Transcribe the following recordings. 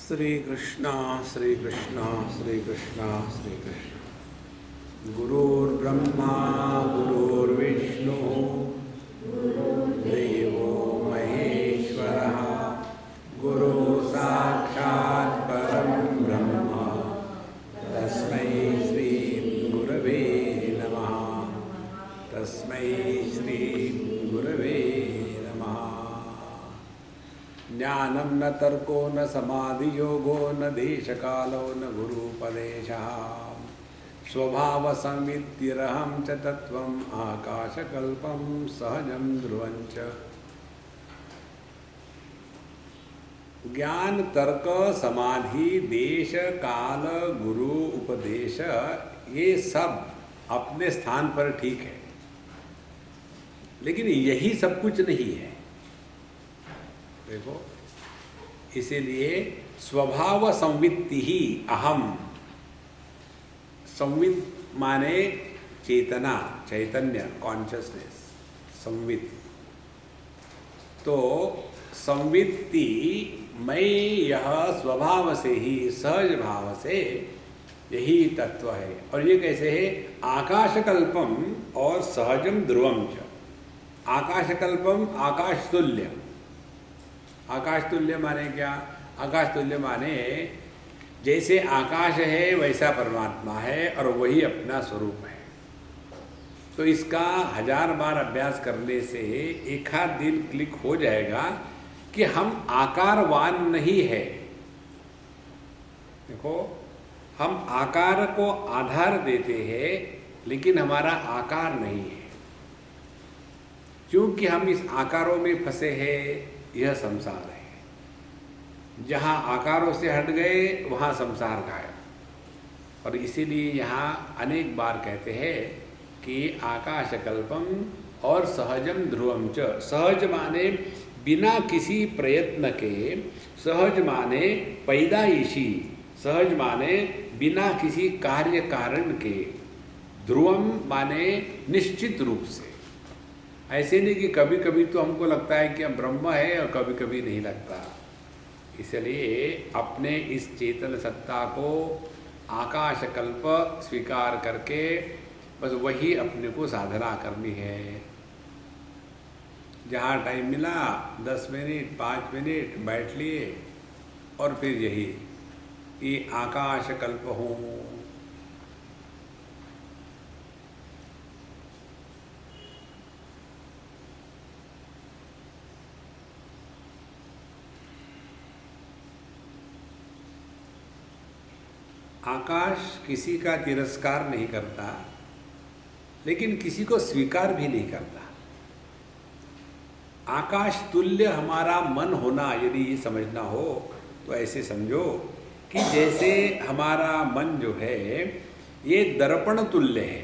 श्री कृष्णा श्री कृष्णा श्री कृष्णा श्री कृष्ण। गुरुर्ब्रह्मा गुरुर्विष्णु देवो महेश्वरः गुरु साक्षात् परं ब्रह्म तस्मै श्री गुरवे नमः। तस्मै श्री गुरवे नमः। ज्ञानं न तर्को न समाधियोगो न देशकालो न गुरुपदेशः स्वभाव संवित्तिरहं च तत्त्वम् आकाशकल्पं सहजं ध्रुवं च। ज्ञान तर्क समाधि देश काल गुरु उपदेश ये सब अपने स्थान पर ठीक है, लेकिन यही सब कुछ नहीं है। देखो, इसीलिए स्वभाव संवित्ति ही अहम। संवित माने चेतना, चैतन्य, कॉन्शियसनेस, संवित। तो संवित्ति मैं यह स्वभाव से ही, सहज भाव से यही तत्व है। और ये कैसे है? आकाशकल्पम और सहजम ध्रुवम च। आकाशकल्पम आकाश तुल्य। आकाश तुल्य माने क्या? आकाश तुल्य माने जैसे आकाश है वैसा परमात्मा है और वही अपना स्वरूप है। तो इसका 1000 बार अभ्यास करने से एक आध दिन क्लिक हो जाएगा कि हम आकारवान नहीं है। देखो, हम आकार को आधार देते हैं लेकिन हमारा आकार नहीं है, क्योंकि हम इस आकारों में फंसे हैं। यह संसार है। जहाँ आकारों से हट गए वहाँ संसार गायब। और इसीलिए यहाँ अनेक बार कहते हैं कि आकाशकल्पम और सहजम ध्रुवम च। सहज माने बिना किसी प्रयत्न के, सहज माने पैदाइशी, सहज माने बिना किसी कार्य कारण के, ध्रुवम माने निश्चित रूप से। ऐसे नहीं कि कभी कभी तो हमको लगता है कि हम ब्रह्म है और कभी कभी नहीं लगता। इसलिए अपने इस चेतन सत्ता को आकाशकल्प स्वीकार करके बस वही अपने को साधना करनी है। जहाँ टाइम मिला 10 मिनट 5 मिनट बैठ लिए और फिर यही कि आकाशकल्प हूँ। आकाश किसी का तिरस्कार नहीं करता, लेकिन किसी को स्वीकार भी नहीं करता। आकाश तुल्य हमारा मन होना, यदि ये समझना हो तो ऐसे समझो कि जैसे हमारा मन जो है ये दर्पण तुल्य है।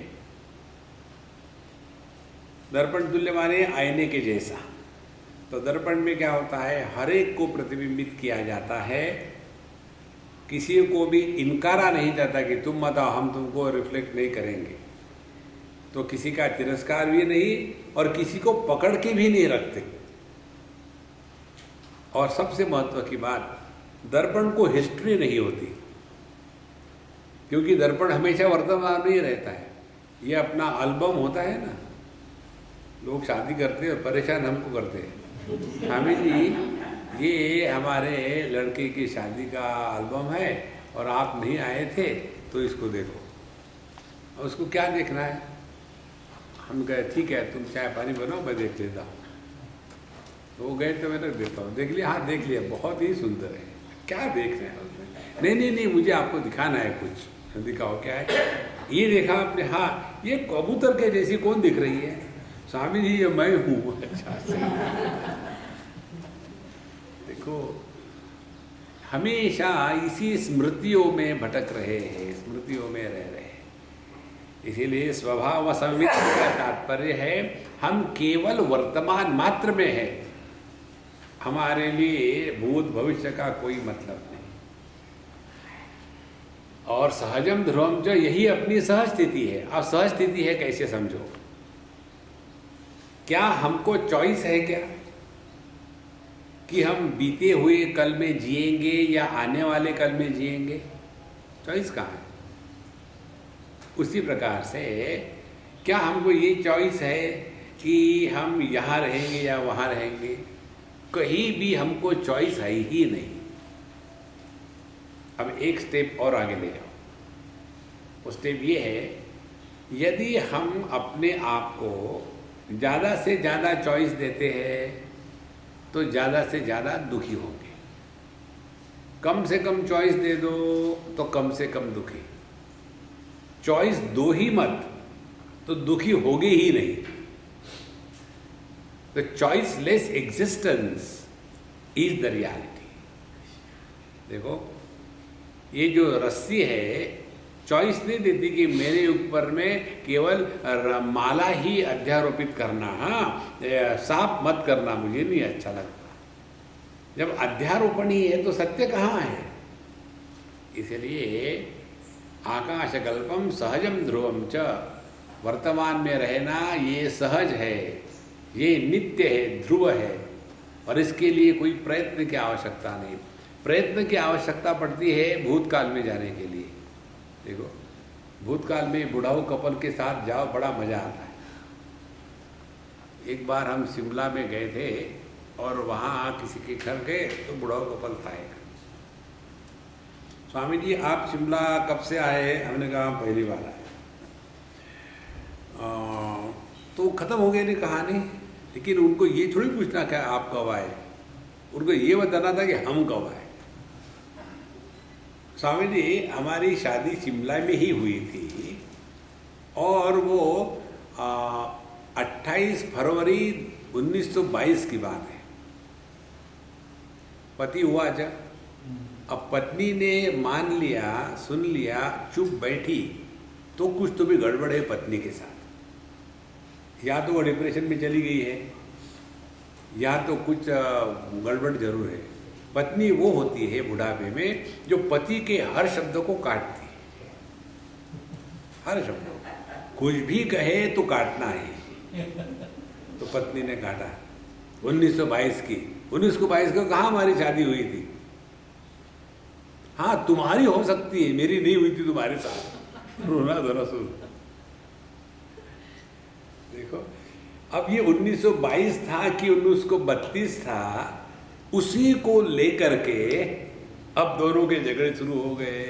दर्पण तुल्य माने आईने के जैसा। तो दर्पण में क्या होता है? हर एक को प्रतिबिंबित किया जाता है। किसी को भी इनकारा नहीं जाता कि तुम मत आओ, हम तुमको रिफ्लेक्ट नहीं करेंगे। तो किसी का तिरस्कार भी नहीं और किसी को पकड़ के भी नहीं रखते। और सबसे महत्व की बात, दर्पण को हिस्ट्री नहीं होती, क्योंकि दर्पण हमेशा वर्तमान में ही रहता है। ये अपना एल्बम होता है ना। लोग शादी करते हैं और परेशान हमको करते हैं, स्वामी जी ये हमारे लड़के की शादी का एल्बम है और आप नहीं आए थे तो इसको देखो। और उसको क्या देखना है? हम कहे ठीक है, तुम चाय पानी बनाओ, मैं देख लेता हूँ। तो वो गए तो मैं रख देता हूँ। देख लिया? हाँ देख लिया, बहुत ही सुंदर है। क्या देख रहे हैं उसमें? नहीं नहीं नहीं, मुझे आपको दिखाना है कुछ। दिखाओ क्या है? ये देखा आपने? हाँ, ये कबूतर के जैसी कौन दिख रही है? स्वामी जी ये मैं हूँ। अच्छा, देखो, हमेशा इसी स्मृतियों में भटक रहे हैं, स्मृतियों में रह रहे हैं। इसीलिए स्वभाव संवित्ति का तात्पर्य है हम केवल वर्तमान मात्र में है। हमारे लिए भूत भविष्य का कोई मतलब नहीं। और सहजम ध्रुवम जो, यही अपनी सहज स्थिति है। अब सहज स्थिति है कैसे समझो? क्या हमको चॉइस है क्या कि हम बीते हुए कल में जिएंगे या आने वाले कल में जिएंगे? चॉइस कहाँ है? उसी प्रकार से क्या हमको ये चॉइस है कि हम यहाँ रहेंगे या वहाँ रहेंगे? कहीं भी हमको चॉइस है ही नहीं। अब एक स्टेप और आगे ले जाओ। वो स्टेप ये है, यदि हम अपने आप को ज़्यादा से ज़्यादा चॉइस देते हैं तो ज़्यादा से ज़्यादा दुखी होंगे। कम से कम चॉइस दे दो तो कम से कम दुखी। चॉइस दो ही मत तो दुखी होगे ही नहीं। The choiceless existence is the reality. देखो, ये जो रस्सी है चॉइस नहीं देती कि मेरे ऊपर में केवल माला ही अध्यारोपित करना, हाँ सांप मत करना, मुझे नहीं अच्छा लगता। जब अध्यारोपण ही है तो सत्य कहाँ है? इसलिए आकाशकल्पम सहजम ध्रुवम च, वर्तमान में रहना ये सहज है, ये नित्य है, ध्रुव है, और इसके लिए कोई प्रयत्न की आवश्यकता नहीं। प्रयत्न की आवश्यकता पड़ती है भूतकाल में जाने के लिए। देखो, भूतकाल में बुढ़ाऊ कपल के साथ जाओ, बड़ा मज़ा आता है। एक बार हम शिमला में गए थे और वहाँ किसी के घर गए तो बुढ़ाऊ कपल था एक। स्वामी जी आप शिमला कब से आए? हमने कहा पहली बार आए। तो ख़त्म हो गई नहीं कहानी, लेकिन उनको ये थोड़ी पूछना क्या आप कब आए, उनको ये बताना था कि हम कब आए। स्वामी जी हमारी शादी शिमला में ही हुई थी और वो 28 फरवरी 1922 की बात है। पति हुआ जब, अब पत्नी ने मान लिया, सुन लिया, चुप बैठी, तो कुछ तो भी गड़बड़ है पत्नी के साथ। या तो वो डिप्रेशन में चली गई है या तो कुछ गड़बड़ जरूर है। पत्नी वो होती है बुढ़ापे में जो पति के हर शब्द को काटती है, हर शब्द को, कुछ भी कहे तो काटना है। तो पत्नी ने काटा 1922 की। 1922 को कहाँ हमारी शादी हुई थी? हाँ तुम्हारी हो सकती है, मेरी नहीं हुई थी तुम्हारे साथ। रोना धोना शुरू। देखो, अब ये 1922 था कि 1932 था, उसी को लेकर के अब दोनों के झगड़े शुरू हो गए,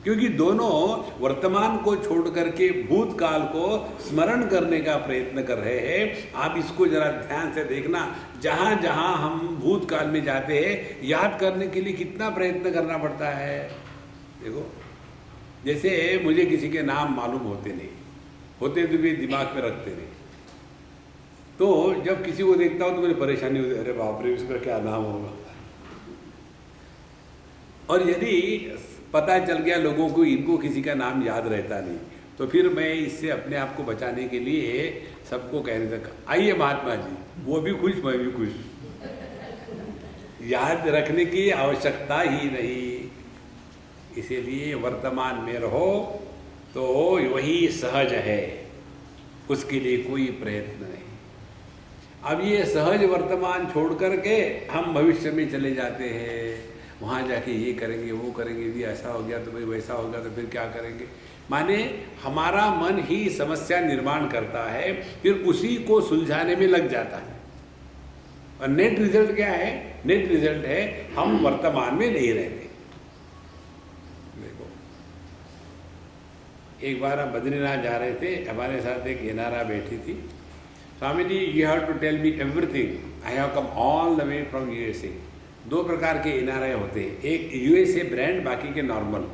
क्योंकि दोनों वर्तमान को छोड़ करके भूतकाल को स्मरण करने का प्रयत्न कर रहे हैं। आप इसको जरा ध्यान से देखना, जहाँ जहाँ हम भूतकाल में जाते हैं याद करने के लिए कितना प्रयत्न करना पड़ता है। देखो, जैसे मुझे किसी के नाम मालूम होते नहीं, होते तो भी दिमाग में रखते नहीं, तो जब किसी को देखता हूँ तो मुझे परेशानी होती है, अरे बाप रे उसका क्या नाम होगा। और यदि पता चल गया लोगों को इनको किसी का नाम याद रहता नहीं, तो फिर मैं इससे अपने आप को बचाने के लिए सबको कहने लगा, आइए महात्मा जी, वो भी खुश मैं भी खुश। याद रखने की आवश्यकता ही नहीं। इसीलिए वर्तमान में रहो तो वही सहज है, उसके लिए कोई प्रयत्न नहीं। अब ये सहज वर्तमान छोड़ करके हम भविष्य में चले जाते हैं, वहाँ जाके ये करेंगे वो करेंगे, यदि ऐसा हो गया तो भाई वैसा हो गया तो फिर क्या करेंगे। माने हमारा मन ही समस्या निर्माण करता है, फिर उसी को सुलझाने में लग जाता है। और नेट रिजल्ट क्या है? नेट रिजल्ट है हम वर्तमान में नहीं रहते। देखो, एक बार हम बद्रीनाथ जा रहे थे, हमारे साथ एक एनआरआई बैठी थी। Swami ji you have to tell me everything, I have come all the way from USA. दो प्रकार के एनआरआई होते हैं, एक यूएसए ब्रांड, बाकी के नॉर्मल।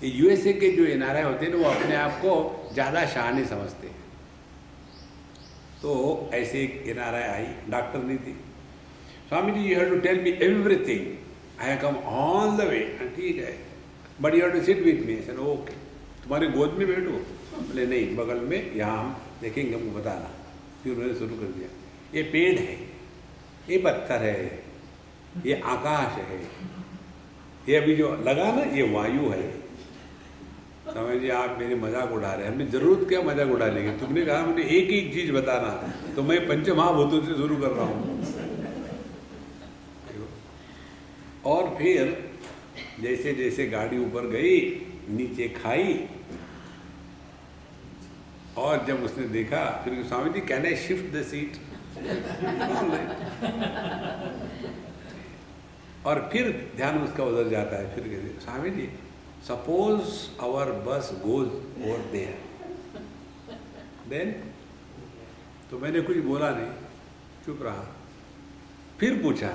यूएसए के जो एनआरआई होते हैं ना, वो अपने आप को ज़्यादा शान समझते हैं। तो ऐसे एक एनआरआई आई, डॉक्टर नहीं थी। Swami ji you have to tell me everything, I have come all the way. ठीक है, but you have to sit with me. Sir okay, तुम्हारे गोद में बैठो? बोले नहीं, बगल में, यहाँ हम देखेंगे, हमको बताना। फिर उन्होंने शुरू कर दिया, ये पेड़ है, ये पत्थर है, ये आकाश है, ये अभी जो लगा ना ये वायु है। समझ जी आप मेरे मजाक उड़ा रहे हैं। हमने जरूरत क्या मजाक उड़ा लेंगे? तुमने कहा मुझे एक एक चीज बताना, तो मैं पंचमहाभूतों से शुरू कर रहा हूँ। और फिर जैसे जैसे गाड़ी ऊपर गई, नीचे खाई, और जब उसने देखा फिर Swami ji can I shift the seat, और फिर ध्यान उसका उधर जाता है। फिर कहते Swami ji suppose our bus goes over there, then, तो मैंने कुछ बोला नहीं, चुप रहा। फिर पूछा,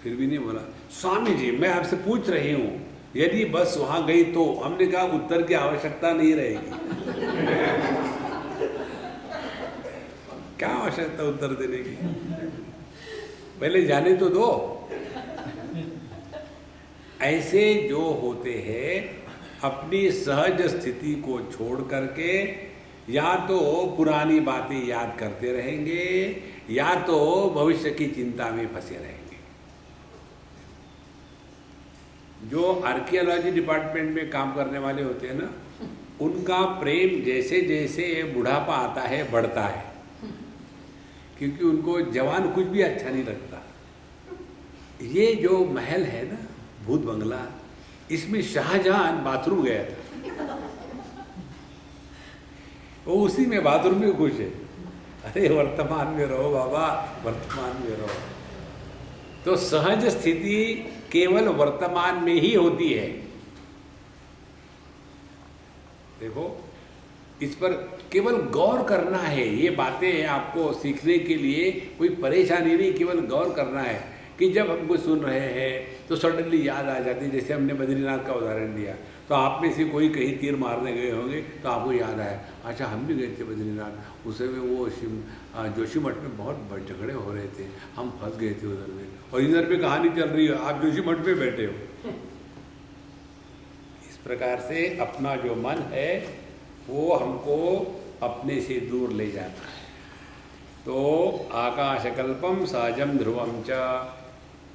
फिर भी नहीं बोला। स्वामी जी मैं आपसे पूछ रही हूँ यदि बस वहां गई तो? हमने कहा उत्तर की आवश्यकता नहीं रहेगी। क्या आवश्यकता उत्तर देने की, पहले जाने तो दो। ऐसे जो होते हैं अपनी सहज स्थिति को छोड़ करके या तो पुरानी बातें याद करते रहेंगे या तो भविष्य की चिंता में फंसे रहेंगे। जो आर्कियोलॉजी डिपार्टमेंट में काम करने वाले होते हैं ना, उनका प्रेम जैसे जैसे बुढ़ापा आता है बढ़ता है, क्योंकि उनको जवान कुछ भी अच्छा नहीं लगता। ये जो महल है ना, भूत बंगला, इसमें शाहजहां बाथरूम गया था, वो उसी में बाथरूम में खुश है। अरे वर्तमान में रहो बाबा, वर्तमान में रहो। तो सहज स्थिति केवल वर्तमान में ही होती है। देखो, इस पर केवल गौर करना है। ये बातें आपको सीखने के लिए कोई परेशानी नहीं, केवल गौर करना है कि जब हम कुछ सुन रहे हैं तो सडनली याद आ जाती है। जैसे हमने बद्रीनाथ का उदाहरण दिया, तो आप में से कोई कहीं तीर मारने गए होंगे तो आपको याद आया, अच्छा हम भी गए थे बद्रीनाथ, उस समय वो जोशीमठ में बहुत झगड़े हो रहे थे, हम फंस गए थे उधर में, और इधर पे कहानी चल रही है, आप जोशीमठ में बैठे हो। इस प्रकार से अपना जो मन है वो हमको अपने से दूर ले जाता है। तो आकाशकल्पम सहजम ध्रुवम च,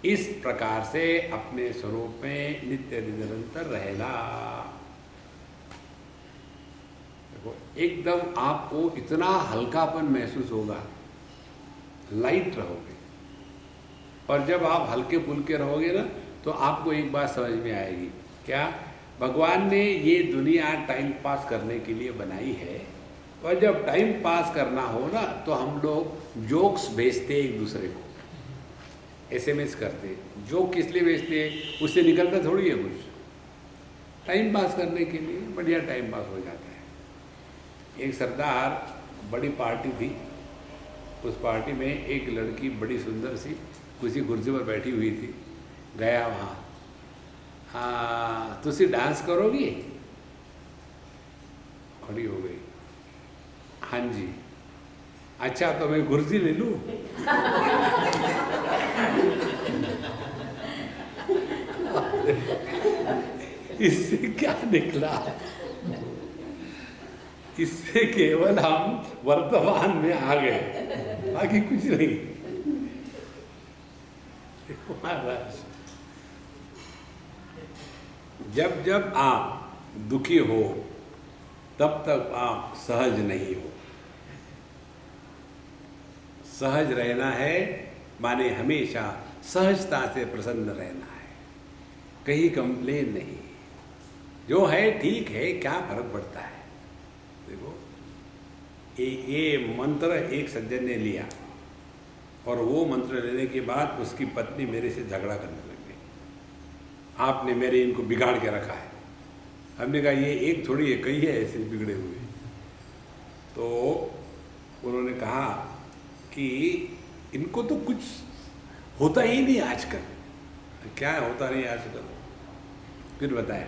इस प्रकार से अपने स्वरूप में नित्य निरंतर रहना। देखो, एकदम आपको इतना हल्कापन महसूस होगा, लाइट रहोगे। और जब आप हल्के फुल्के रहोगे ना, तो आपको एक बात समझ में आएगी, क्या? भगवान ने ये दुनिया टाइम पास करने के लिए बनाई है, और जब टाइम पास करना हो ना तो हम लोग जोक्स भेजते एक दूसरे को, SMS करते। जोक किस लिए भेजते हैं? उससे निकलता थोड़ी है कुछ, टाइम पास करने के लिए बढ़िया टाइम पास हो जाता है। एक सरदार, बड़ी पार्टी थी, उस पार्टी में एक लड़की बड़ी सुंदर सी किसी कुर्सी पर बैठी हुई थी। गया वहाँ, हाँ तुसी डांस करोगी? खड़ी हो गई, हाँ जी। अच्छा तो मैं कुर्सी ले लूँ? इससे क्या निकला? इससे केवल हम वर्तमान में आ गए, बाकी कुछ नहीं। महाराज, जब जब आप दुखी हो तब तक आप सहज नहीं हो। सहज रहना है माने हमेशा सहजता से प्रसन्न रहना है, कहीं कंप्लेन नहीं। जो है ठीक है, क्या फर्क पड़ता है। देखो, ये मंत्र एक सज्जन ने लिया, और वो मंत्र लेने के बाद उसकी पत्नी मेरे से झगड़ा करने लग गई, आपने मेरे इनको बिगाड़ के रखा है। हमने कहा ये एक थोड़ी है, कई है ऐसे बिगड़े हुए। तो उन्होंने कहा कि इनको तो कुछ होता ही नहीं आजकल। क्या होता नहीं आजकल? फिर बताया,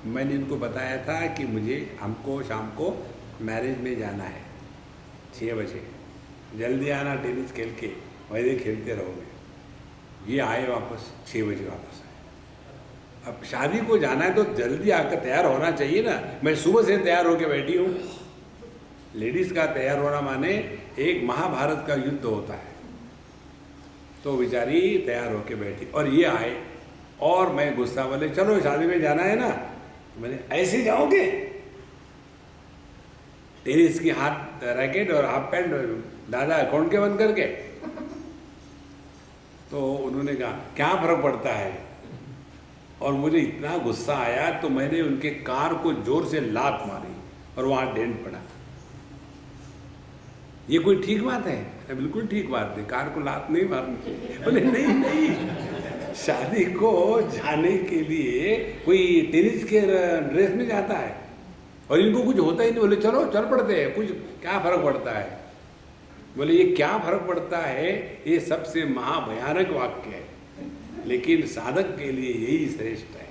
मैंने इनको बताया था कि हमको शाम को मैरिज में जाना है 6 बजे, जल्दी आना, टेनिस खेल के वैसे खेलते रहोगे। ये आए वापस 6 बजे वापस आए। अब शादी को जाना है तो जल्दी आकर तैयार होना चाहिए ना। मैं सुबह से तैयार होकर बैठी हूँ। लेडीज़ का तैयार होना माने एक महाभारत का युद्ध होता है। तो बेचारी तैयार होकर बैठी, और ये आए, और मैं गुस्सा बोले चलो शादी में जाना है ना। मैंने, ऐसे जाओगे? टेनिस की हाथ रैकेट और हाफ पैंट दादा अकाउंट के बंद करके। तो उन्होंने कहा क्या फर्क पड़ता है, और मुझे इतना गुस्सा आया तो मैंने उनके कार को जोर से लात मारी और वहाँ डेंट पड़ा। ये कोई ठीक बात है? बिल्कुल ठीक बात है, कार को लात नहीं मारनी। बोले नहीं नहीं, शादी को जाने के लिए कोई टेनिस के ड्रेस में जाता है और इनको कुछ होता ही नहीं। बोले चलो चल पड़ते हैं, कुछ क्या फर्क पड़ता है। बोले ये क्या फर्क पड़ता है, ये सबसे महाभयानक वाक्य है, लेकिन साधक के लिए यही श्रेष्ठ है।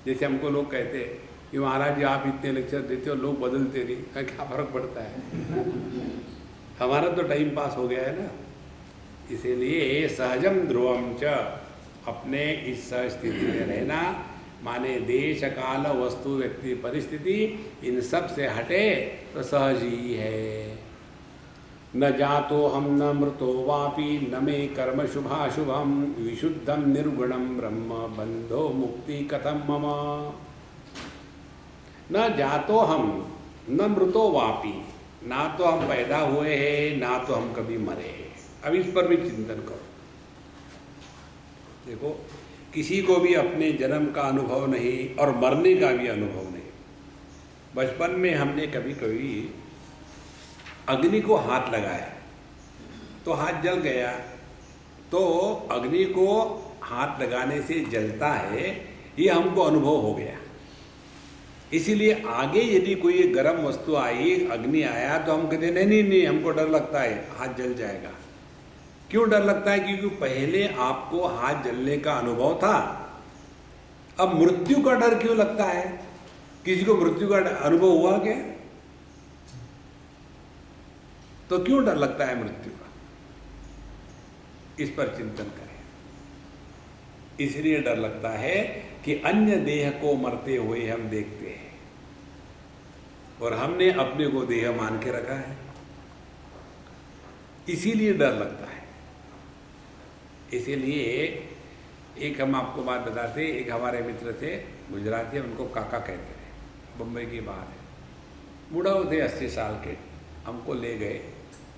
जैसे हमको लोग कहते हैं कि महाराज जी आप इतने लेक्चर देते हो, लोग बदलते नहीं, क्या फर्क पड़ता है, हमारा तो टाइम पास हो गया है ना। इसीलिए सहजम ध्रुवम च, अपने इस सहज स्थिति में रहना, माने देश काल वस्तु व्यक्ति परिस्थिति इन सब से हटे तो सहज ही है। न जातो हम न मृतो वापि न मे कर्म शुभाशुभम विशुद्धम निर्गुणम ब्रह्म बंधो मुक्ति कथम मम। न जातो हम न मृतो वापि, ना तो हम पैदा हुए हैं ना तो हम कभी मरे हैं। अब इस पर भी चिंतन करो। देखो किसी को भी अपने जन्म का अनुभव नहीं और मरने का भी अनुभव नहीं। बचपन में हमने कभी कभी अग्नि को हाथ लगाया तो हाथ जल गया, तो अग्नि को हाथ लगाने से जलता है ये हमको अनुभव हो गया। इसीलिए आगे यदि कोई गर्म वस्तु आई, अग्नि आया, तो हम कहते नहीं नहीं नहीं हमको डर लगता है, हाथ जल जाएगा। क्यों डर लगता है? क्योंकि पहले आपको हाथ जलने का अनुभव था। अब मृत्यु का डर क्यों लगता है? किसी को मृत्यु का अनुभव हुआ क्या? तो क्यों डर लगता है मृत्यु का? इस पर चिंतन करें। इसलिए डर लगता है कि अन्य देह को मरते हुए हम देखते हैं और हमने अपने को देह मान के रखा है, इसीलिए डर लगता है। इसीलिए एक हम आपको बात बताते, एक हमारे मित्र थे गुजराती, उनको काका कहते हैं, बम्बई की बात है। बूढ़ा थे 80 साल के, हमको ले गए,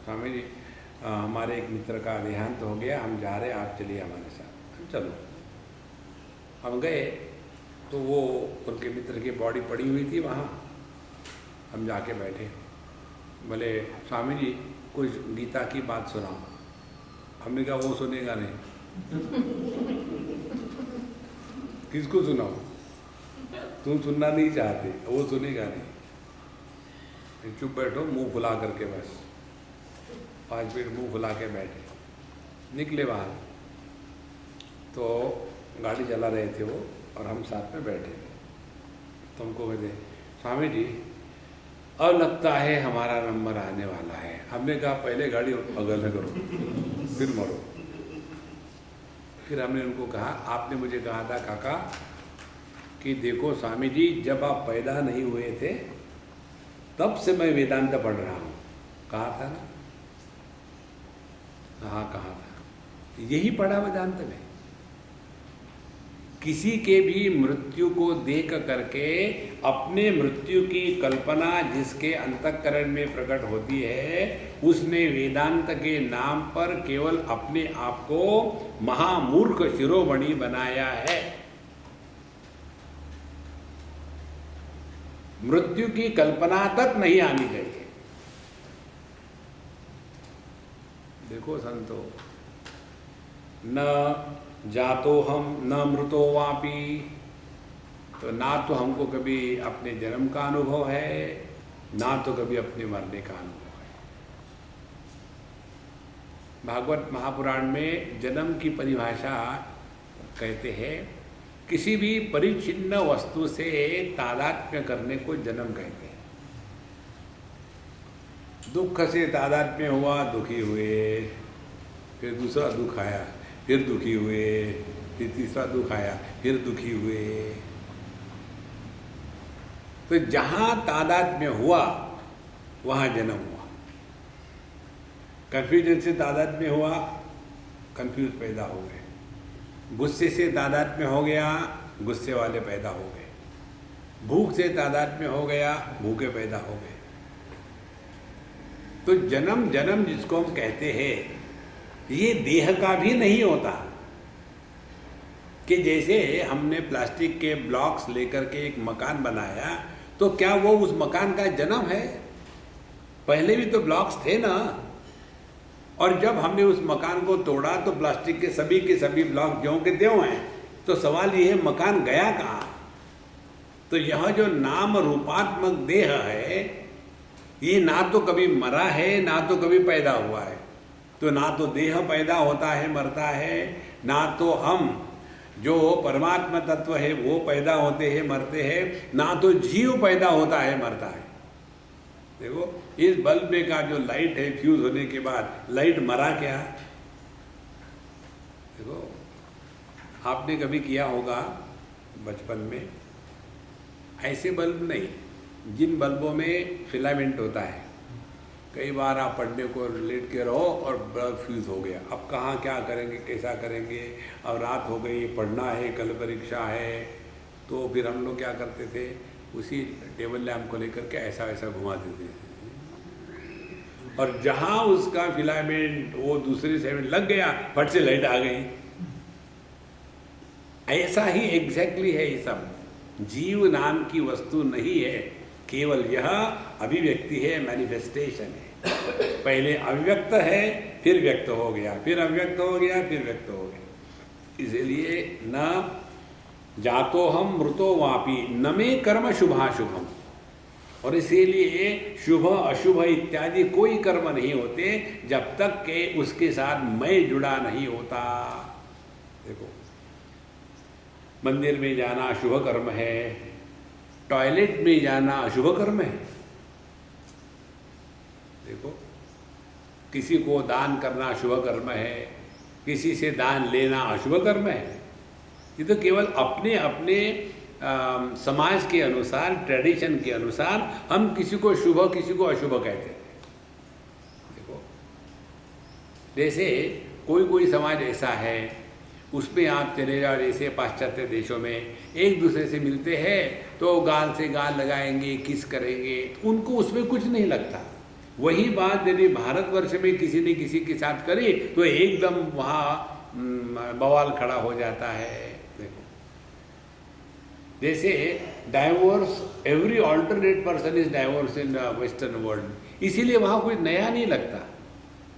स्वामी जी हमारे एक मित्र का देहांत हो गया, हम जा रहे, आप चलिए हमारे साथ। चलो हम गए तो वो उनके मित्र की बॉडी पड़ी हुई थी वहाँ, हम जाके बैठे। बोले स्वामी जी कुछ गीता की बात सुनाओ। हमने कहा वो सुनेगा नहीं। किसको सुनाओ? तुम सुनना नहीं चाहते, वो सुनेगा नहीं। चुप बैठो, मुंह फुला करके, बस 5 मिनट मुंह फुला के बैठे। निकले बाहर तो गाड़ी चला रहे थे वो और हम साथ में बैठे थे। तो हमको कहते स्वामी जी अब लगता है हमारा नंबर आने वाला है। हमने कहा पहले गाड़ी अगल करो फिर मरो। फिर हमने उनको कहा आपने मुझे कहा था काका कि देखो स्वामी जी जब आप पैदा नहीं हुए थे तब से मैं वेदांत पढ़ रहा हूँ। कहा था ना? हाँ कहा था। यही पढ़ा वेदांत में। किसी के भी मृत्यु को देख करके अपने मृत्यु की कल्पना जिसके अंतःकरण में प्रकट होती है, उसने वेदांत के नाम पर केवल अपने आप को महामूर्ख शिरोमणि बनाया है। मृत्यु की कल्पना तक नहीं आनी चाहिए। देखो संतो, न जातो हम न मृतो वापि, तो ना तो हमको कभी अपने जन्म का अनुभव है ना तो कभी अपने मरने का अनुभव है। भागवत महापुराण में जन्म की परिभाषा कहते हैं किसी भी परिच्छिन्न वस्तु से तादात्म्य करने को जन्म कहते हैं। दुख से तादात्म्य हुआ, दुखी हुए, फिर दूसरा दुख आया, फिर दुखी हुए, फिर तीसरा दुख आया, फिर दुखी हुए। तो जहां तादात्म्य हुआ वहां जन्म हुआ। कंफ्यूजन से तादात्म्य हुआ, कंफ्यूज पैदा हो गए। गुस्से से तादात्म्य हो गया, गुस्से वाले पैदा हो गए। भूख से तादात्म्य हो गया, भूखे पैदा हो गए। तो जन्म जन्म जिसको हम कहते हैं ये देह का भी नहीं होता। कि जैसे हमने प्लास्टिक के ब्लॉक्स लेकर के एक मकान बनाया, तो क्या वो उस मकान का जन्म है? पहले भी तो ब्लॉक्स थे ना। और जब हमने उस मकान को तोड़ा तो प्लास्टिक के सभी ब्लॉक ज्यों के त्यों हैं। तो सवाल ये है, मकान गया कहाँ? तो यह जो नाम रूपात्मक देह है, ये ना तो कभी मरा है ना तो कभी पैदा हुआ है। तो ना तो देह पैदा होता है मरता है, ना तो हम जो परमात्मा तत्व है वो पैदा होते हैं मरते हैं, ना तो जीव पैदा होता है मरता है। देखो इस बल्ब में का जो लाइट है, फ्यूज होने के बाद लाइट मरा क्या? देखो आपने कभी किया होगा बचपन में, ऐसे बल्ब नहीं, जिन बल्बों में फिलामेंट होता है, कई बार आप पढ़ने को लेट के रहो और बल्ब फ्यूज हो गया। अब कहाँ क्या करेंगे, कैसा करेंगे, अब रात हो गई, पढ़ना है, कल परीक्षा है। तो फिर हम लोग क्या करते थे, उसी टेबल लैम्प को लेकर के ऐसा ऐसा घुमाते थे, और जहाँ उसका फिलामेंट वो दूसरी साइड में लग गया, फट से लाइट आ गई। ऐसा ही एग्जैक्टली है ये सब। जीव नाम की वस्तु नहीं है, केवल यह अभिव्यक्ति है, मैनिफेस्टेशन है। पहले अव्यक्त है, फिर व्यक्त हो गया, फिर अव्यक्त हो गया, फिर व्यक्त हो गया। इसलिए न जातो हम मृतो वापी न मे कर्म शुभाशुभम। और इसीलिए शुभ अशुभ इत्यादि कोई कर्म नहीं होते जब तक के उसके साथ मैं जुड़ा नहीं होता। देखो मंदिर में जाना शुभ कर्म है, टॉयलेट में जाना अशुभ कर्म है। देखो किसी को दान करना शुभ कर्म है, किसी से दान लेना अशुभ कर्म है। ये तो केवल अपने अपने समाज के अनुसार, ट्रेडिशन के अनुसार हम किसी को शुभ किसी को अशुभ कहते हैं। देखो जैसे कोई कोई समाज ऐसा है, उसमें आप चले जाओ, जैसे पाश्चात्य देशों में एक दूसरे से मिलते हैं तो गाल से गाल लगाएंगे, किस करेंगे, उनको उसमें कुछ नहीं लगता। वही बात यदि भारतवर्ष में किसी ने किसी के साथ करी तो एकदम वहाँ बवाल खड़ा हो जाता है। देखो जैसे divorce, every alternate person is divorce in western world, इसीलिए वहाँ कोई नया नहीं लगता।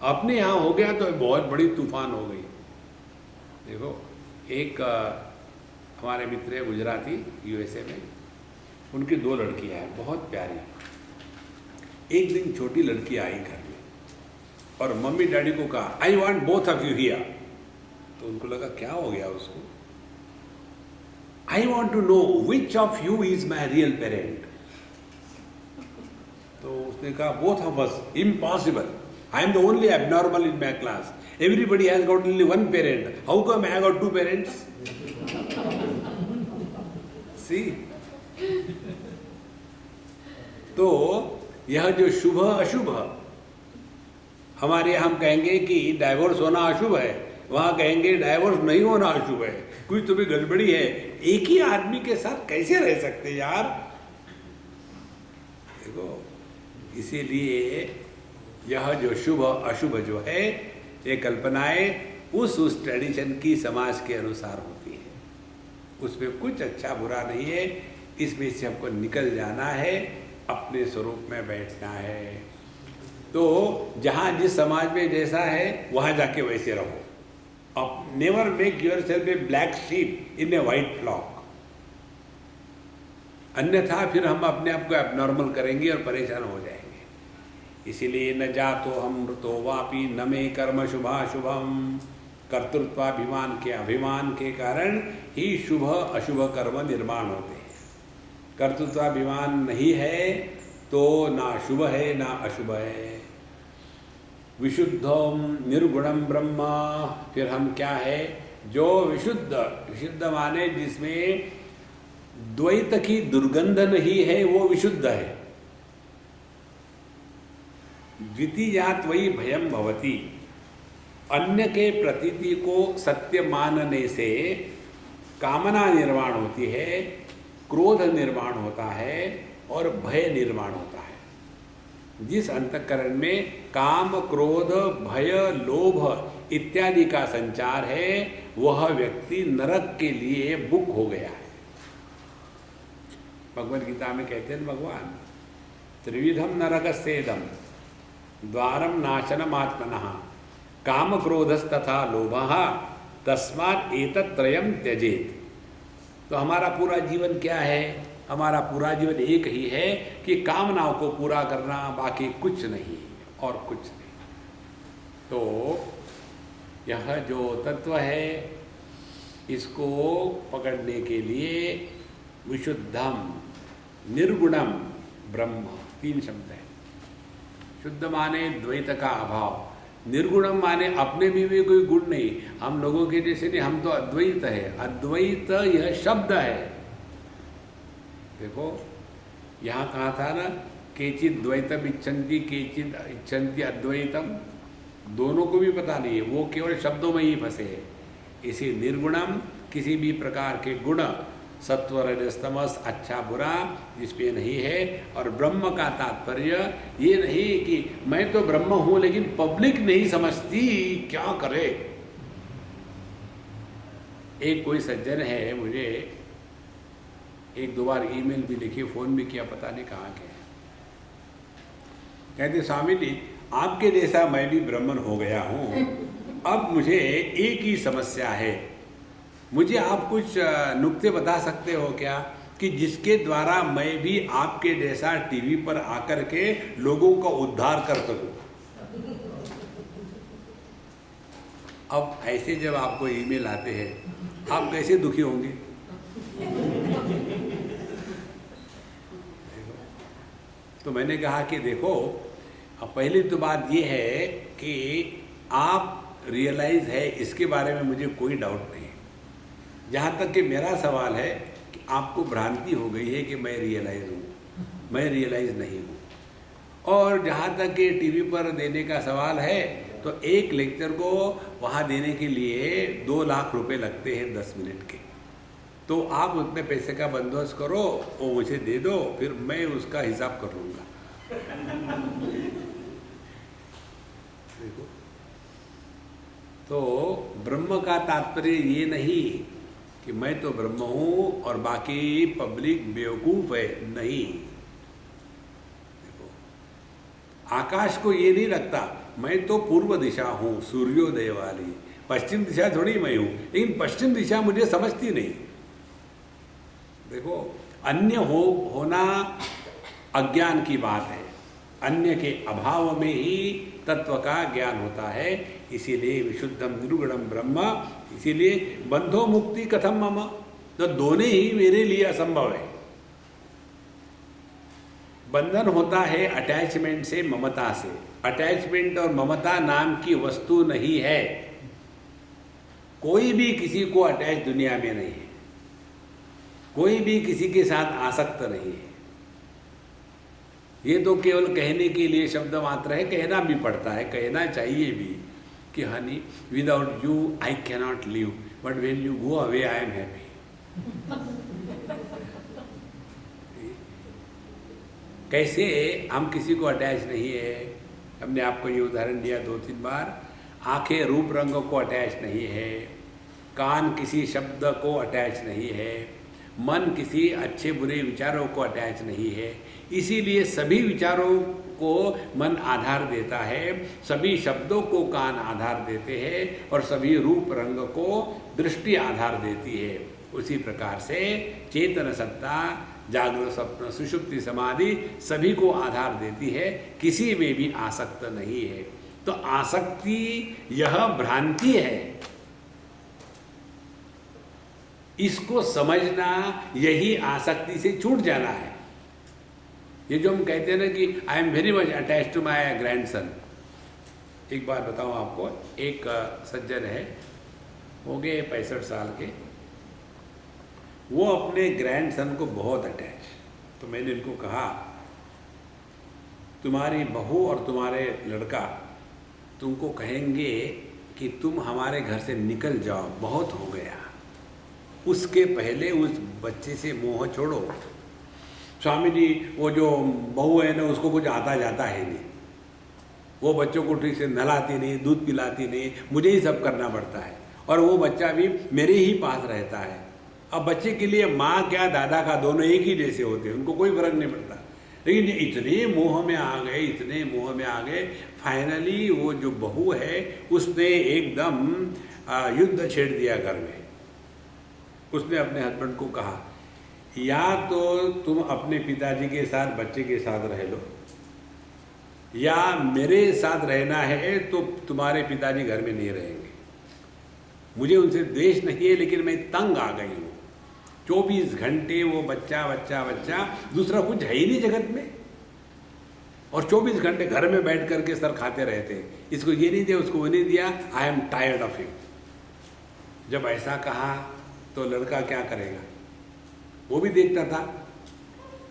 अपने यहाँ हो गया तो बहुत बड़ी तूफान हो गई। देखो एक हमारे मित्र है गुजराती, यूएसए में, उनकी 2 लड़कियां हैं बहुत प्यारी। एक दिन छोटी लड़की आई घर में और मम्मी डैडी को कहा I want both of you here. तो उनको लगा क्या हो गया उसको, I want to know which of you is my real parent. तो उसने कहा both of us, impossible, I am the only abnormal in my class, everybody has got only one parent, how come I got 2 parents? See? तो यह जो शुभ अशुभ, हमारे हम कहेंगे कि डाइवोर्स होना अशुभ है, वहां कहेंगे डाइवोर्स नहीं होना अशुभ है, कुछ तो भी गड़बड़ी है। एक ही आदमी के साथ कैसे रह सकते यार? देखो इसीलिए यह जो शुभ अशुभ जो है, ये कल्पनाएं उस ट्रेडिशन की समाज के अनुसार होती है, उसमें कुछ अच्छा बुरा नहीं है। इसमें से हमको निकल जाना है, अपने स्वरूप में बैठना है। तो जहाँ जिस समाज में जैसा है वहाँ जाके वैसे रहो। अब never make yourself a black sheep in a white flock, अन्यथा फिर हम अपने आप को एबनॉर्मल करेंगे और परेशान हो जाएंगे। इसीलिए न जातो हम मृतो वापी न मे कर्म शुभाशुभम। कर्तृत्वाभिमान के अभिमान के कारण ही शुभ अशुभ कर्म निर्माण होते हैं। कर्तृत्वाभिमान नहीं है तो ना शुभ है ना अशुभ है। विशुद्धम निर्गुणम ब्रह्म, फिर हम क्या है, जो विशुद्ध, विशुद्ध माने जिसमें द्वैत की दुर्गंध नहीं है वो विशुद्ध है। द्वितीयात् वही भयम भवति, अन्य के प्रतीति को सत्य मानने से कामना निर्माण होती है, क्रोध निर्माण होता है और भय निर्माण होता है। जिस अंतःकरण में काम क्रोध भय लोभ इत्यादि का संचार है, वह व्यक्ति नरक के लिए बुक हो गया है। भगवद गीता में कहते हैं भगवान, त्रिविधम नरकस्येदम द्वारम नाशनमात्मनः काम क्रोधस्तथा लोभः तस्मात् एतत्त्रयम् त्यजेत। तो हमारा पूरा जीवन क्या है? हमारा पूरा जीवन एक ही है कि कामनाओं को पूरा करना, बाकी कुछ नहीं और कुछ नहीं। तो यह जो तत्व है, इसको पकड़ने के लिए विशुद्धम निर्गुणम ब्रह्म, 3 शब्द है। शुद्ध माने द्वैत का अभाव, निर्गुणम माने अपने में भी कोई गुण नहीं, हम लोगों के जैसे नहीं, हम तो अद्वैत है। अद्वैत यह शब्द है। देखो यहाँ कहा था ना, केचित द्वैतम इच्छन्ति केचित इच्छन्ति अद्वैतम, दोनों को भी पता नहीं है, वो केवल शब्दों में ही फंसे हैं। इसी निर्गुणम, किसी भी प्रकार के गुण सत्व रजस तमस अच्छा बुरा जिसपे नहीं है। और ब्रह्म का तात्पर्य ये नहीं कि मैं तो ब्रह्म हूँ लेकिन पब्लिक नहीं समझती, क्या करे। एक कोई सज्जन है, मुझे 1-2 बार ईमेल भी लिखी, फ़ोन भी किया, पता नहीं कहाँ के। कहते स्वामी जी आपके जैसा मैं भी ब्राह्मण हो गया हूँ, अब मुझे एक ही समस्या है, मुझे आप कुछ नुक्ते बता सकते हो क्या कि जिसके द्वारा मैं भी आपके जैसा टीवी पर आकर के लोगों का उद्धार कर सकूं। अब ऐसे जब आपको ईमेल आते हैं, आप कैसे दुखी होंगे? तो मैंने कहा कि देखो, अब पहली तो बात ये है कि आप रियलाइज है, इसके बारे में मुझे कोई डाउट नहीं। जहाँ तक कि मेरा सवाल है कि आपको भ्रांति हो गई है कि मैं रियलाइज हूँ, मैं रियलाइज नहीं हूँ। और जहाँ तक कि टीवी पर देने का सवाल है, तो एक लेक्चर को वहाँ देने के लिए 2 लाख रुपए लगते हैं 10 मिनट के। तो आप उतने पैसे का बंदोबस्त करो, वो मुझे दे दो, फिर मैं उसका हिसाब कर लूँगा। देखो, तो ब्रह्म का तात्पर्य ये नहीं कि मैं तो ब्रह्म हूँ और बाकी पब्लिक बेवकूफ़ है, नहीं। देखो, आकाश को ये नहीं लगता मैं तो पूर्व दिशा हूँ, सूर्योदय वाली, पश्चिम दिशा थोड़ी मैं हूँ, लेकिन पश्चिम दिशा मुझे समझती नहीं। देखो, अन्य होना अज्ञान की बात है, अन्य के अभाव में ही तत्व का ज्ञान होता है। इसीलिए विशुद्धम निर्गुणम ब्रह्म, इसीलिए बंधो मुक्ति कथम मम, तो दोनों ही मेरे लिए असंभव है। बंधन होता है अटैचमेंट से, ममता से। अटैचमेंट और ममता नाम की वस्तु नहीं है। कोई भी किसी को अटैच दुनिया में नहीं है, कोई भी किसी के साथ आसक्त नहीं है। ये तो केवल कहने के लिए शब्द मात्र है, कहना भी पड़ता है, कहना चाहिए भी कि Honey without you I cannot live, but when you go away I am happy. कैसे हम किसी को अटैच नहीं है। हमने आपको ये उदाहरण दिया 2-3 बार। आंखें रूप रंग को अटैच नहीं है, कान किसी शब्द को अटैच नहीं है, मन किसी अच्छे बुरे विचारों को अटैच नहीं है। इसीलिए सभी विचारों को मन आधार देता है, सभी शब्दों को कान आधार देते हैं और सभी रूप रंग को दृष्टि आधार देती है। उसी प्रकार से चेतन सत्ता, जागृत स्वप्न सुषुप्ति समाधि सभी को आधार देती है, किसी में भी आसक्त नहीं है। तो आसक्ति यह भ्रांति है, इसको समझना, यही आसक्ति से छूट जाना है। ये जो हम कहते हैं ना कि I am very much attach to my grandson. एक बात बताऊँ आपको, एक सज्जन है, हो गए 65 साल के, वो अपने ग्रैंडसन को बहुत अटैच। तो मैंने इनको कहा, तुम्हारी बहू और तुम्हारे लड़का तुमको कहेंगे कि तुम हमारे घर से निकल जाओ, बहुत हो गया, उसके पहले उस बच्चे से मोह छोड़ो। स्वामी जी वो जो बहू है ना, उसको कुछ आता जाता है नहीं, वो बच्चों को ठीक से नहलाती नहीं, दूध पिलाती नहीं, मुझे ही सब करना पड़ता है, और वो बच्चा भी मेरे ही पास रहता है। अब बच्चे के लिए माँ क्या दादा का दोनों एक ही जैसे होते हैं, उनको कोई फर्क नहीं पड़ता। लेकिन इतने मोह में आ गए, इतने मोह में आ गए, फाइनली वो जो बहू है उसने एकदम युद्ध छेड़ दिया घर में। उसने अपने हस्बैंड को कहा, या तो तुम अपने पिताजी के साथ बच्चे के साथ रह लो, या मेरे साथ रहना है तो तुम्हारे पिताजी घर में नहीं रहेंगे। मुझे उनसे द्वेष नहीं है, लेकिन मैं तंग आ गई हूँ। 24 घंटे वो बच्चा बच्चा बच्चा, दूसरा कुछ है ही नहीं जगत में, और 24 घंटे घर में बैठ करके सर खाते रहते हैं, इसको ये नहीं दिया, उसको वो नहीं दिया, I am tired of him. जब ऐसा कहा तो लड़का क्या करेगा, वो भी देखता था।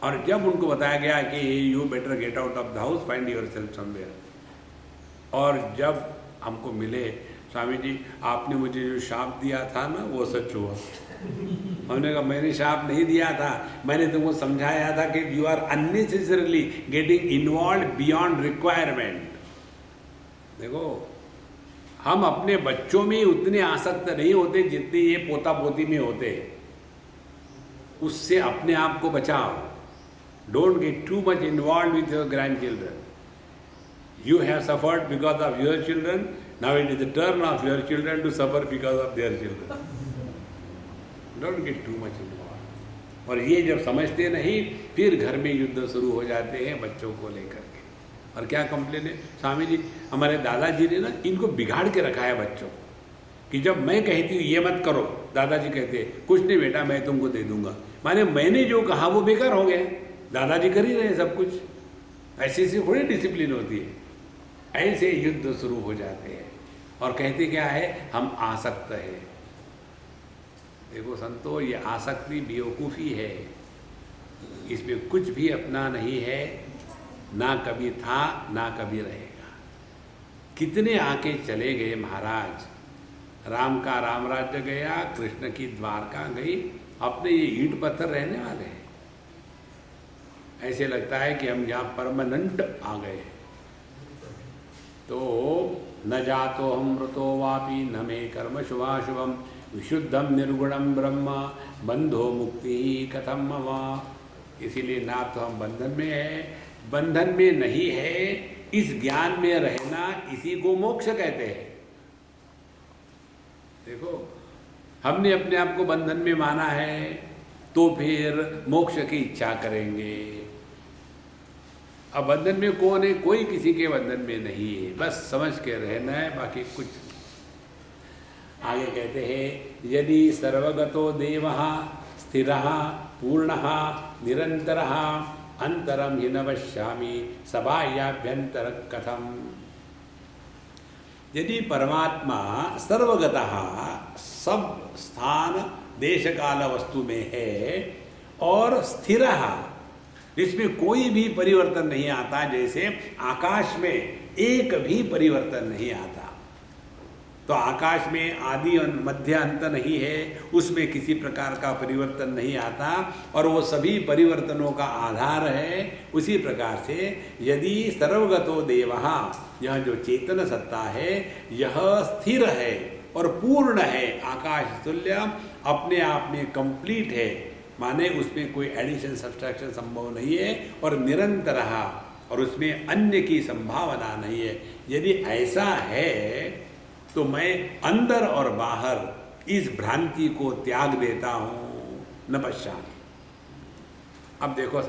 और जब उनको बताया गया कि you better get out of the house, find your self somewhere, और जब हमको मिले, स्वामी जी आपने मुझे जो शाप दिया था ना वो सच हुआ। हमने कहा मैंने शाप नहीं दिया था, मैंने तुमको समझाया था कि you are unnecessarily getting involve beyond requirement. देखो, हम अपने बच्चों में उतने आसक्त नहीं होते जितने ये पोता पोती में होते। उससे अपने आप को बचाओ। Don't get too much involve with your grandchildren. You have suffered because of your children, now it is the turn of your children to suffer because of their children. Don't get too much involve. और ये जब समझते नहीं, फिर घर में युद्ध शुरू हो जाते हैं बच्चों को लेकर के। और क्या कंप्लेन है, स्वामी जी हमारे दादाजी ने ना इनको बिगाड़ के रखा है बच्चों, कि जब मैं कहती हूँ ये मत करो, दादाजी कहते हैं कुछ नहीं बेटा मैं तुमको दे दूंगा। माने मैंने जो कहा वो बेकार हो गया, दादाजी कर ही रहे सब कुछ। ऐसी सी थोड़ी डिसिप्लिन होती है। ऐसे युद्ध शुरू हो जाते हैं और कहते क्या है, हम आसक्त है। देखो संतो, ये आसक्ति बेवकूफ़ी है, इसमें कुछ भी अपना नहीं है, ना कभी था ना कभी रहेगा। कितने आके चले गए महाराज, राम का राम राज्य गया, कृष्ण की द्वारका गई, अपने ये ईंट पत्थर रहने वाले हैं। ऐसे लगता है कि हम यहाँ परमानेंट आ गए। तो न जातो हम मृतो वापि न मे कर्म शुभाशुभम विशुद्धम निर्गुणम ब्रह्म बंधो मुक्ति कथम मम। इसीलिए ना तो हम बंधन में है, बंधन में नहीं है, इस ज्ञान में रहना, इसी को मोक्ष कहते हैं। देखो, हमने अपने आप को बंधन में माना है तो फिर मोक्ष की इच्छा करेंगे। अब बंधन में कौन है, कोई किसी के बंधन में नहीं है, बस समझ के रहना है, बाकी कुछ। आगे कहते हैं, यदि सर्वगतो देवः स्थिरः पूर्णः निरन्तरः अंतरम हि न पश्यामि सबाह्याभ्यंतर कथम। यदि परमात्मा सर्वगतः सब स्थान देश काल वस्तु में है और स्थिर, इसमें कोई भी परिवर्तन नहीं आता, जैसे आकाश में एक भी परिवर्तन नहीं आता। तो आकाश में आदि और मध्य अंत नहीं है, उसमें किसी प्रकार का परिवर्तन नहीं आता, और वो सभी परिवर्तनों का आधार है। उसी प्रकार से यदि सर्वगतो देवः, यह जो चेतन सत्ता है यह स्थिर है और पूर्ण है, आकाश तुल्य, अपने आप में कंप्लीट है, माने उसमें कोई एडिशन सब्सट्रैक्शन संभव नहीं है, और निरंतर, और उसमें अन्य की संभावना नहीं है। यदि ऐसा है तो मैं अंदर और बाहर इस भ्रांति को त्याग देता हूँ, न पश्चात। अब देखो,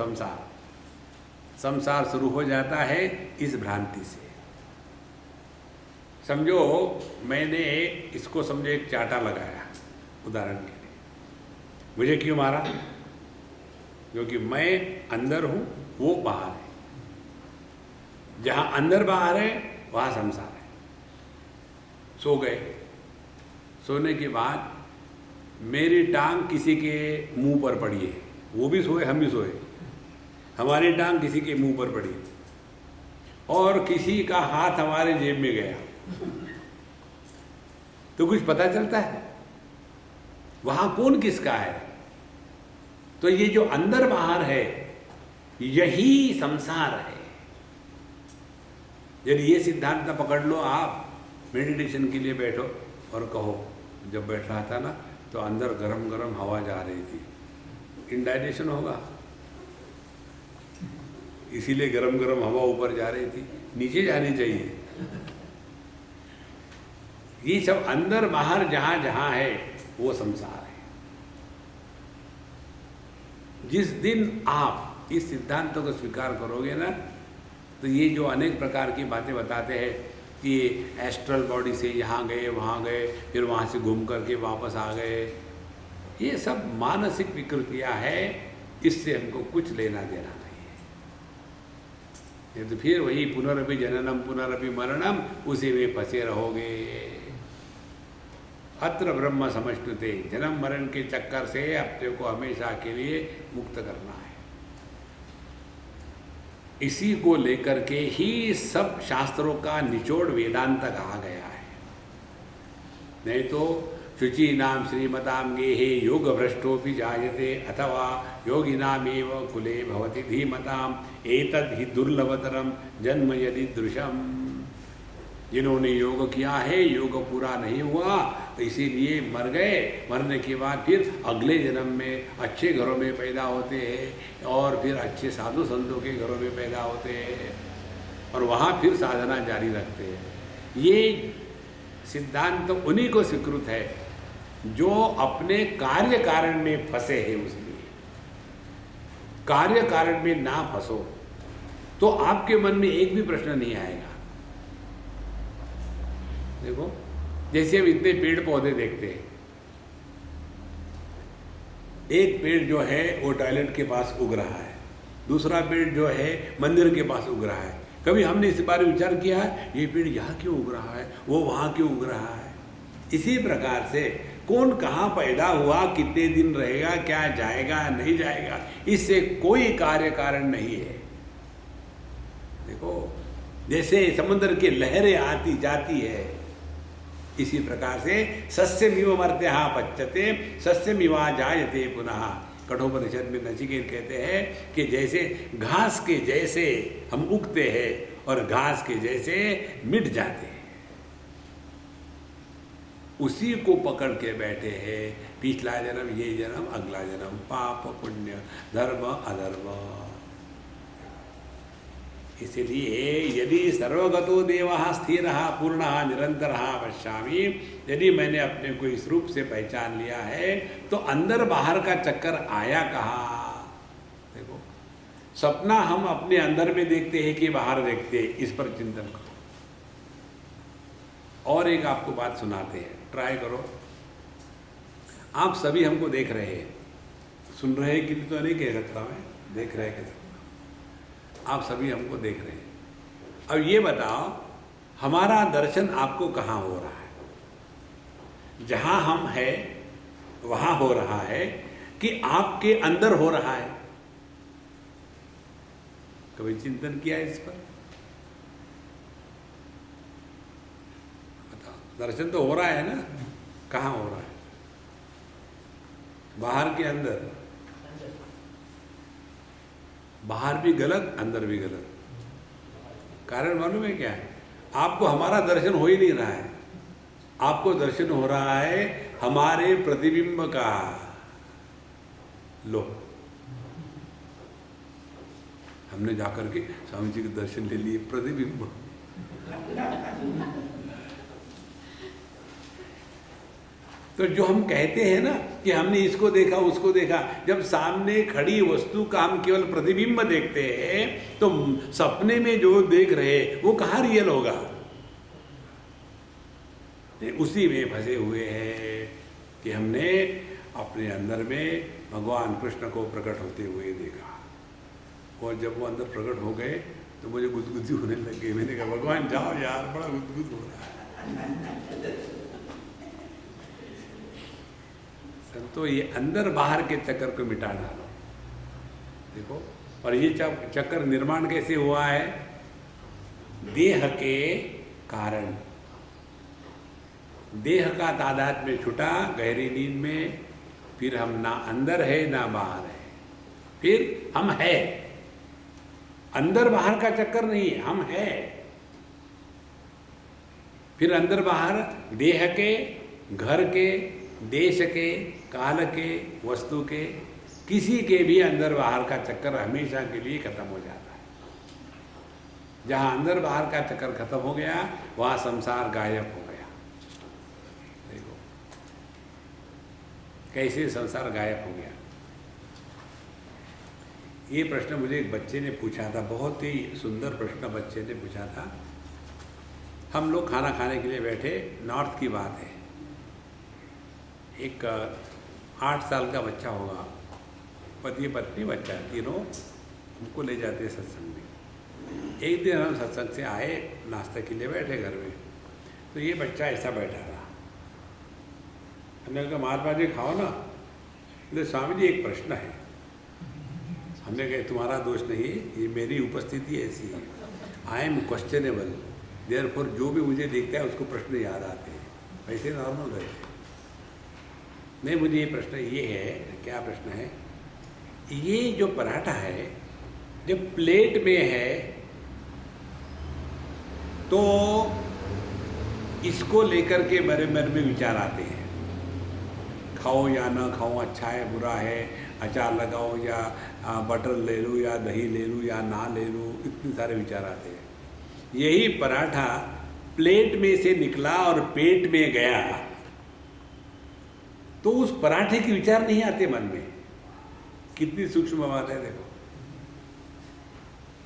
संसार शुरू हो जाता है इस भ्रांति से। समझो मैंने इसको समझो एक चाटा लगाया उदाहरण के लिए, मुझे क्यों मारा? क्योंकि मैं अंदर हूँ, वो बाहर है। जहाँ अंदर बाहर है वहाँ संसार है। सो गए, सोने के बाद मेरी टांग किसी के मुंह पर पड़ी है, वो भी सोए हम भी सोए, हमारी टांग किसी के मुंह पर पड़ी, और किसी का हाथ हमारे जेब में गया, तो कुछ पता चलता है वहां कौन किसका है? तो ये जो अंदर बाहर है यही संसार है। यदि ये सिद्धांत पकड़ लो आप, मेडिटेशन के लिए बैठो और कहो, जब बैठ रहा था ना तो अंदर गरम गरम हवा जा रही थी, इंडाइजेशन होगा, इसीलिए गरम गरम हवा ऊपर जा रही थी, नीचे जानी चाहिए। ये सब अंदर बाहर जहां जहां है वो संसार है। जिस दिन आप इस सिद्धांतों को स्वीकार करोगे ना, तो ये जो अनेक प्रकार की बातें बताते हैं कि एस्ट्रल बॉडी से यहाँ गए वहाँ गए, फिर वहाँ से घूम करके वापस आ गए, ये सब मानसिक विकृतियाँ हैं, इससे हमको कुछ लेना देना नहीं है। ये तो फिर वही पुनरपि जननम पुनरपि मरणम, उसी में फंसे रहोगे। अत्र ब्रह्म समश्नुते, जन्म मरण के चक्कर से अपने को हमेशा के लिए मुक्त करना है। इसी को लेकर के ही सब शास्त्रों का निचोड़ वेदांत कहा गया है। नहीं तो शुचि नाम श्रीमताम गेहे योग भ्रष्टोपि जायते अथवा योगिनामेव कुले भवति धीमताम एतद् हि दुर्लभतरम जन्म यदि दृशम। जिन्होंने योग किया है, योग पूरा नहीं हुआ, इसीलिए मर गए, मरने के बाद फिर अगले जन्म में अच्छे घरों में पैदा होते हैं और फिर अच्छे साधु संतों के घरों में पैदा होते हैं और वहाँ फिर साधना जारी रखते हैं। ये सिद्धांत तो उन्हीं को स्वीकृत है जो अपने कार्य कारण में फंसे हैं। उसलिए कार्य कारण में ना फंसो तो आपके मन में एक भी प्रश्न नहीं आएगा। देखो, जैसे हम इतने पेड़ पौधे देखते हैं, एक पेड़ जो है वो टॉयलेट के पास उग रहा है, दूसरा पेड़ जो है मंदिर के पास उग रहा है। कभी हमने इस बारे में विचार किया है ये पेड़ यहाँ क्यों उग रहा है, वो वहाँ क्यों उग रहा है? इसी प्रकार से कौन कहाँ पैदा हुआ, कितने दिन रहेगा, क्या जाएगा नहीं जाएगा, इससे कोई कार्य कारण नहीं है। देखो, जैसे समुद्र की लहरें आती जाती है, इसी प्रकार से सस्यमिव मर्त्यः पच्यते सस्यमिवा जायते पुनः। कठोपनिषद में नचिकेत कहते हैं कि जैसे घास के जैसे हम उगते हैं और घास के जैसे मिट जाते हैं, उसी को पकड़ के बैठे हैं। पिछला जन्म, ये जन्म, अगला जन्म, पाप पुण्य, धर्म अधर्म। इसलिए यदि सर्वगतो देवः स्थिरः पूर्णः निरंतरः पश्यामि, यदि मैंने अपने को इस रूप से पहचान लिया है तो अंदर बाहर का चक्कर आया कहाँ? देखो, सपना हम अपने अंदर में देखते हैं कि बाहर देखते हैं, इस पर चिंतन करो। और एक आपको बात सुनाते हैं, ट्राई करो। आप सभी हमको देख रहे हैं, सुन रहे हैं कि तो नहीं कह सकता मैं, देख रहे हैं, आप सभी हमको देख रहे हैं। अब ये बताओ, हमारा दर्शन आपको कहाँ हो रहा है? जहाँ हम हैं वहाँ हो रहा है कि आपके अंदर हो रहा है? कभी चिंतन किया इस पर? बताओ, दर्शन तो हो रहा है ना, कहाँ हो रहा है? बाहर के अंदर? बाहर भी गलत, अंदर भी गलत। कारण मालूम है क्या है? आपको हमारा दर्शन हो ही नहीं रहा है, आपको दर्शन हो रहा है हमारे प्रतिबिंब का। लो, हमने जाकर के स्वामी जी के दर्शन ले लिए, प्रतिबिंब। तो जो हम कहते हैं ना कि हमने इसको देखा उसको देखा, जब सामने खड़ी वस्तु का हम केवल प्रतिबिंब देखते हैं तो सपने में जो देख रहे वो कहाँ रियल होगा? उसी में फंसे हुए हैं कि हमने अपने अंदर में भगवान कृष्ण को प्रकट होते हुए देखा, और जब वो अंदर प्रकट हो गए तो मुझे गुदगुदी होने लग गई। मैंने कहा भगवान जाओ यार, बड़ा गुदगुद हो रहा है। तो ये अंदर बाहर के चक्कर को मिटा डालो। देखो, और ये चक्कर निर्माण कैसे हुआ है? देह के कारण। देह का तादाद में छुटा गहरी नींद में, फिर हम ना अंदर है ना बाहर है, फिर हम है। अंदर बाहर का चक्कर नहीं है, हम है। फिर अंदर बाहर देह के, घर के, देश के, काल के, वस्तु के, किसी के भी अंदर बाहर का चक्कर हमेशा के लिए खत्म हो जाता है। जहाँ अंदर बाहर का चक्कर खत्म हो गया वहाँ संसार गायब हो गया। देखो कैसे संसार गायब हो गया। ये प्रश्न मुझे एक बच्चे ने पूछा था, बहुत ही सुंदर प्रश्न बच्चे ने पूछा था। हम लोग खाना खाने के लिए बैठे, नॉर्थ की बात है, एक 8 साल का बच्चा होगा, पति पत्नी बच्चा, तीनों हमको ले जाते सत्संग में। एक दिन हम सत्संग से आए, नाश्ते के लिए बैठे घर में, तो ये बच्चा ऐसा बैठा रहा। हमने कहा महात्मा जी खाओ ना। बोले स्वामी जी एक प्रश्न है। हमने कहा तुम्हारा दोष नहीं, ये मेरी उपस्थिति ऐसी है, आई एम क्वेश्चनेबल, देयरफॉर जो भी मुझे देखता है उसको प्रश्न याद आते हैं, वैसे नॉर्मल रहते। नहीं, मुझे ये प्रश्न ये है, क्या प्रश्न है, ये जो पराठा है जब प्लेट में है तो इसको लेकर के मेरे मन में विचार आते हैं, खाओ या ना खाओ, अच्छा है बुरा है, अचार लगाओ या बटर ले लूँ या दही ले लूँ या ना ले लूँ, इतने सारे विचार आते हैं। यही पराठा प्लेट में से निकला और पेट में गया तो उस पराठे के विचार नहीं आते मन में। कितनी सूक्ष्म बात है देखो।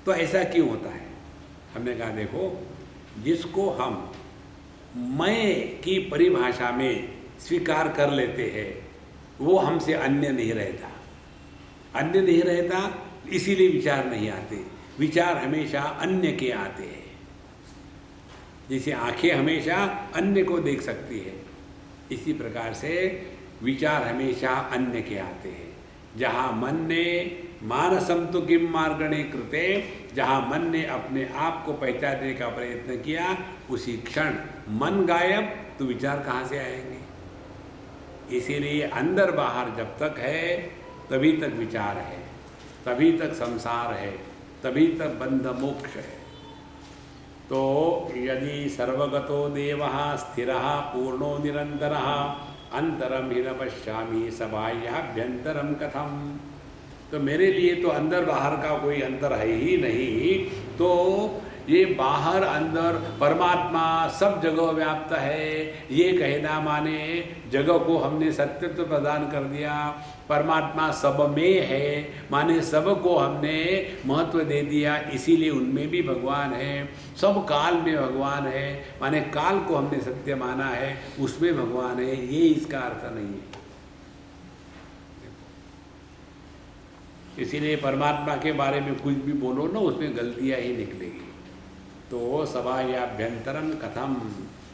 तो ऐसा क्यों होता है? हमने कहा देखो, जिसको हम मैं की परिभाषा में स्वीकार कर लेते हैं वो हमसे अन्य नहीं रहता। अन्य नहीं रहता इसीलिए विचार नहीं आते, विचार हमेशा अन्य के आते हैं। जैसे आंखें हमेशा अन्य को देख सकती है, इसी प्रकार से विचार हमेशा अन्य के आते हैं। जहाँ मन ने मानसम तो किम मार्गणे कृते, जहाँ मन ने अपने आप को पहचानने का प्रयत्न किया उसी क्षण मन गायब, तो विचार कहाँ से आएंगे? इसीलिए अंदर बाहर जब तक है तभी तक विचार है, तभी तक संसार है, तभी तक बंध मोक्ष है। तो यदि सर्वगतो देवः स्थिरः पूर्णो निरंतरः अंतरम ही न पश्यामि सबाह्याभ्यंतरम कथम। तो मेरे लिए तो अंदर बाहर का कोई अंतर है ही नहीं, तो ये बाहर अंदर परमात्मा सब जगह व्याप्त है ये कहना माने जगह को हमने सत्यत्व प्रदान कर दिया। परमात्मा सब में है माने सब को हमने महत्व दे दिया, इसीलिए उनमें भी भगवान है। सब काल में भगवान है माने काल को हमने सत्य माना है, उसमें भगवान है, ये इसका अर्थ नहीं है। इसीलिए परमात्मा के बारे में कुछ भी बोलो ना, उसमें गलतियाँ ही निकलेगी। तो सबाह्याभ्यंतरम कथम,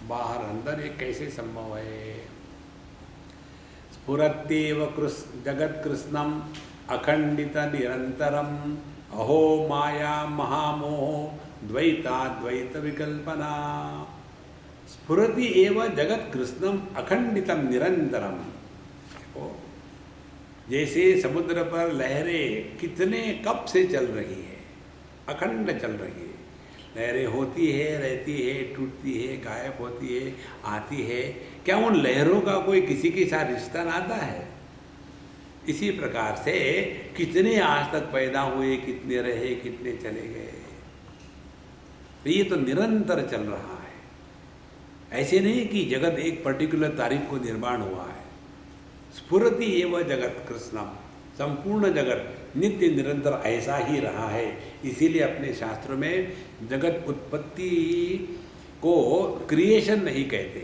बाहर अंदर ये कैसे संभव है? स्फुरत्येव जगत कृष्णम अखंडित निरंतरम अहो माया महामोह द्वैताद्वैत विकल्पना। स्फुरति एव जगत कृष्णम अखंडितम निरंतरम। जैसे समुद्र पर लहरें कितने कब से चल रही है, अखंड चल रही है। लहरें होती है, रहती है, टूटती है, गायब होती है, आती है। क्या उन लहरों का कोई किसी के साथ रिश्ता नाता है? इसी प्रकार से कितने आज तक पैदा हुए, कितने रहे, कितने चले गए, तो ये तो निरंतर चल रहा है। ऐसे नहीं कि जगत एक पर्टिकुलर तारीख को निर्माण हुआ है। स्फुरति एवं जगत कृष्णम, संपूर्ण जगत नित्य निरंतर ऐसा ही रहा है। इसीलिए अपने शास्त्रों में जगत उत्पत्ति को क्रिएशन नहीं कहते,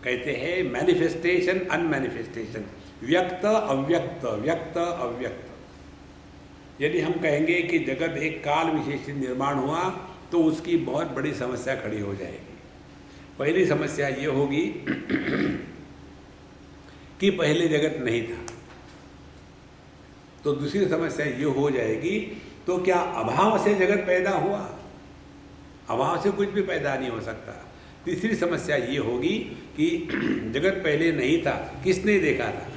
कहते हैं मैनिफेस्टेशन अनमैनिफेस्टेशन, व्यक्त अव्यक्त, व्यक्त अव्यक्त। यदि हम कहेंगे कि जगत एक काल विशेष निर्माण हुआ तो उसकी बहुत बड़ी समस्या खड़ी हो जाएगी। पहली समस्या ये होगी कि पहले जगत नहीं था। तो दूसरी समस्या ये हो जाएगी, तो क्या अभाव से जगत पैदा हुआ? अभाव से कुछ भी पैदा नहीं हो सकता। तीसरी समस्या ये होगी कि जगत पहले नहीं था, किसने देखा था?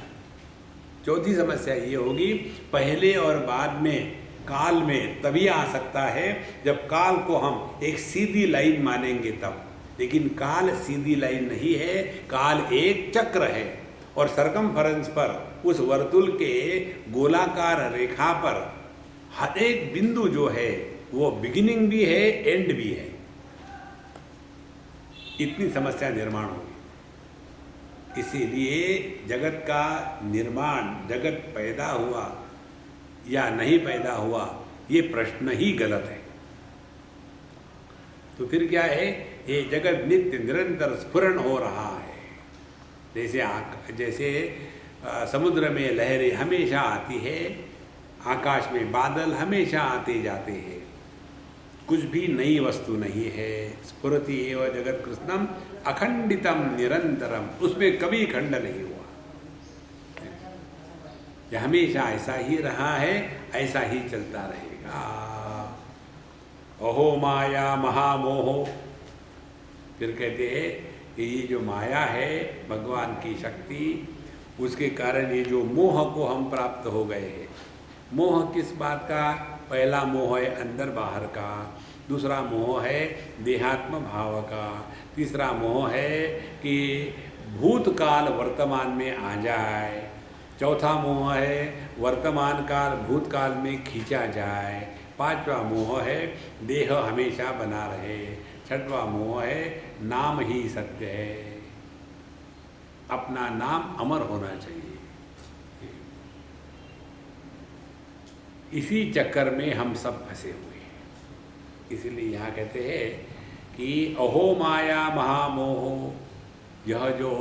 चौथी समस्या ये होगी पहले और बाद में काल में तभी आ सकता है जब काल को हम एक सीधी लाइन मानेंगे तब। लेकिन काल सीधी लाइन नहीं है, काल एक चक्र है और सरकमफेरेंस पर, उस वर्तुल के गोलाकार रेखा पर हर एक बिंदु जो है वो बिगिनिंग भी है, एंड भी है। इतनी समस्या निर्माण होगी। इसीलिए जगत का निर्माण, जगत पैदा हुआ या नहीं पैदा हुआ, ये प्रश्न ही गलत है। तो फिर क्या है, ये जगत नित्य निरंतर स्फुरण हो रहा है। जैसे समुद्र में लहरें हमेशा आती है, आकाश में बादल हमेशा आते जाते हैं, कुछ भी नई वस्तु नहीं है। स्फुरति एव जगत कृष्णम अखंडितम निरंतरम, उसमें कभी खंड नहीं हुआ, यह हमेशा ऐसा ही रहा है, ऐसा ही चलता रहेगा। अहो माया महामोहो, फिर कहते हैं कि ये जो माया है भगवान की शक्ति, उसके कारण ये जो मोह को हम प्राप्त हो गए हैं। मोह किस बात का? पहला मोह है अंदर बाहर का, दूसरा मोह है देहात्म भाव का, तीसरा मोह है कि भूतकाल वर्तमान में आ जाए, चौथा मोह है वर्तमान काल भूतकाल में खींचा जाए, पांचवा मोह है देह हमेशा बना रहे, छठवां मोह है नाम ही सत्य है, अपना नाम अमर होना चाहिए। इसी चक्कर में हम सब फंसे हुए हैं। इसलिए यहाँ कहते हैं कि अहो माया महामोहो, यह जो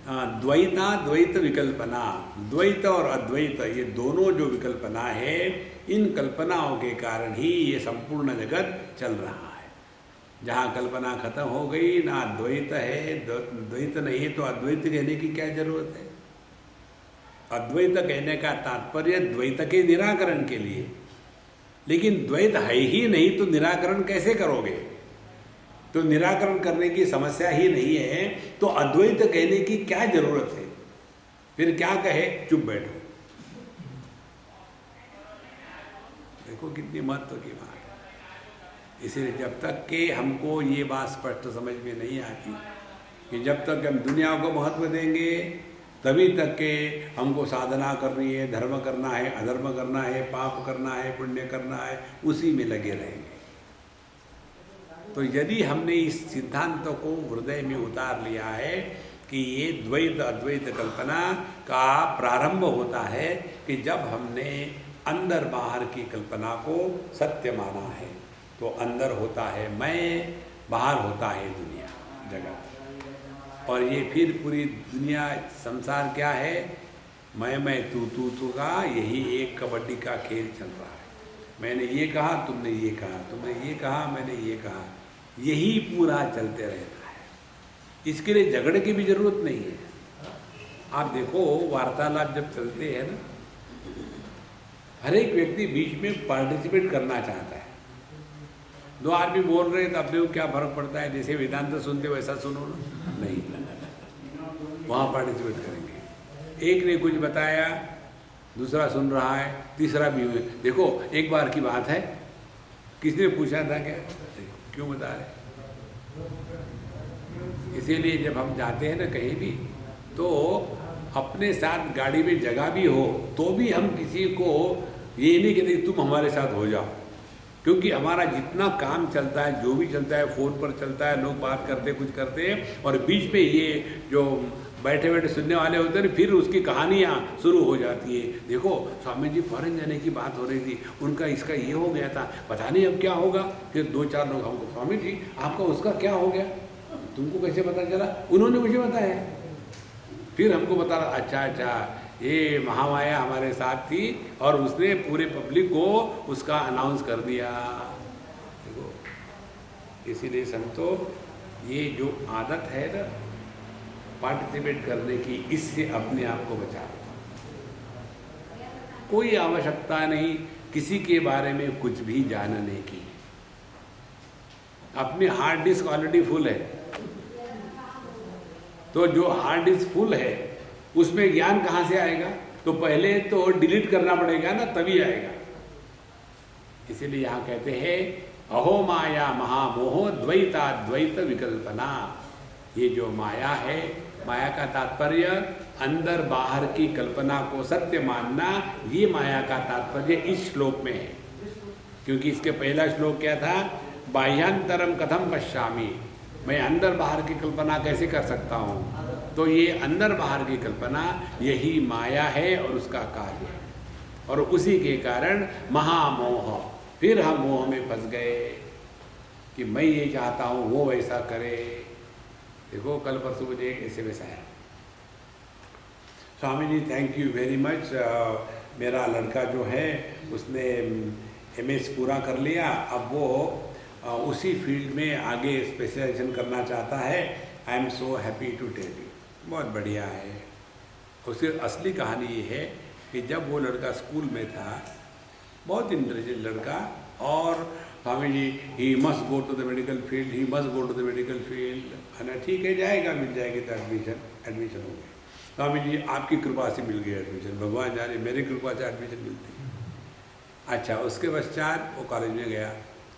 द्वैत विकल्पना, द्वैत और अद्वैत ये दोनों जो विकल्पना है, इन कल्पनाओं के कारण ही ये संपूर्ण जगत चल रहा है। जहाँ कल्पना खत्म हो गई, ना द्वैत है, द्वैत नहीं है, तो अद्वैत कहने की क्या जरूरत है? अद्वैत कहने का तात्पर्य द्वैत के निराकरण के लिए, लेकिन द्वैत है ही नहीं तो निराकरण कैसे करोगे? तो निराकरण करने की समस्या ही नहीं है, तो अद्वैत कहने की क्या जरूरत है? फिर क्या कहे? चुप बैठो। देखो कितनी महत्व की बात है। इसलिए जब तक कि हमको ये बात स्पष्ट समझ में नहीं आती कि जब तक हम दुनिया को महत्व देंगे तभी तक के हमको साधना करनी है, धर्म करना है, अधर्म करना है, पाप करना है, पुण्य करना है, उसी में लगे रहेंगे। तो यदि हमने इस सिद्धांत को हृदय में उतार लिया है कि ये द्वैत अद्वैत कल्पना का प्रारंभ होता है कि जब हमने अंदर बाहर की कल्पना को सत्य माना है, तो अंदर होता है मैं, बाहर होता है दुनिया, जगत। और ये फिर पूरी दुनिया, संसार क्या है? मैं तू का यही एक कबड्डी का खेल चल रहा है। मैंने ये कहा, तुमने ये कहा, तुमने ये कहा, मैंने ये कहा, यही पूरा चलते रहता है। इसके लिए झगड़े की भी जरूरत नहीं है। आप देखो वार्तालाप जब चलते हैं ना, हर एक व्यक्ति बीच में पार्टिसिपेट करना चाहता है। दो आदमी बोल रहे तो अपने को क्या फर्क पड़ता है? जैसे वेदांत सुनते वैसा सुनो ना, नहीं, वहाँ पार्टिसिपेट करेंगे। एक ने कुछ बताया, दूसरा सुन रहा है, तीसरा भी हुए। देखो एक बार की बात है, किसने पूछा था क्या, क्यों बता रहे? इसीलिए जब हम जाते हैं ना कहीं भी, तो अपने साथ गाड़ी में जगह भी हो तो भी हम किसी को ये नहीं कहते तुम हमारे साथ हो जाओ, क्योंकि हमारा जितना काम चलता है, जो भी चलता है, फोन पर चलता है, लोग बात करते कुछ करते हैं, और बीच में ये जो बैठे बैठे सुनने वाले होते हैं, फिर उसकी कहानियाँ शुरू हो जाती है। देखो स्वामी जी फॉरेन जाने की बात हो रही थी, उनका इसका ये हो गया था, पता नहीं अब क्या होगा। फिर दो चार लोग हमको, स्वामी जी आपका उसका क्या हो गया, तुमको कैसे पता चला? उन्होंने मुझे बताया। फिर हमको बता रहा, अच्छा ये महामाया हमारे साथ थी और उसने पूरे पब्लिक को उसका अनाउंस कर दिया। देखो इसीलिए संतो, ये जो आदत है ना पार्टिसिपेट करने की, इससे अपने आप को बचा। कोई आवश्यकता नहीं किसी के बारे में कुछ भी जानने की। अपनी हार्ड डिस्क ऑलरेडी फुल है, तो जो हार्ड डिस्क फुल है उसमें ज्ञान कहाँ से आएगा? तो पहले तो डिलीट करना पड़ेगा ना, तभी आएगा। इसीलिए यहाँ कहते हैं अहो माया महामोह द्वैताद्वैत विकल्पना। ये जो माया है, माया का तात्पर्य अंदर बाहर की कल्पना को सत्य मानना, ये माया का तात्पर्य इस श्लोक में है। क्योंकि इसके पहला श्लोक क्या था? बाह्यांतरम कथम पश्यामि, मैं अंदर बाहर की कल्पना कैसे कर सकता हूँ? तो ये अंदर बाहर की कल्पना यही माया है और उसका कार्य है, और उसी के कारण महामोह, फिर हम मोह में फंस गए कि मैं ये चाहता हूँ वो वैसा करे। देखो कल परसों मुझे एक SMS आया, Swami ji thank you very much, मेरा लड़का जो है उसने MS पूरा कर लिया, अब वो उसी फील्ड में आगे स्पेशलाइजेशन करना चाहता है। I am so happy to tell you. बहुत बढ़िया है। उसकी असली कहानी ये है कि जब वो लड़का स्कूल में था, बहुत इंटेलिजेंट लड़का, और Swami ji he must go to the medical field, he must go to the medical field, है ना, ठीक है जाएगा, मिल जाएगी तो एडमिशन हो गई। स्वामी जी आपकी कृपा से मिल गई एडमिशन, भगवान जाने मेरी कृपा से एडमिशन मिलती है। अच्छा, उसके पश्चात वो कॉलेज में गया,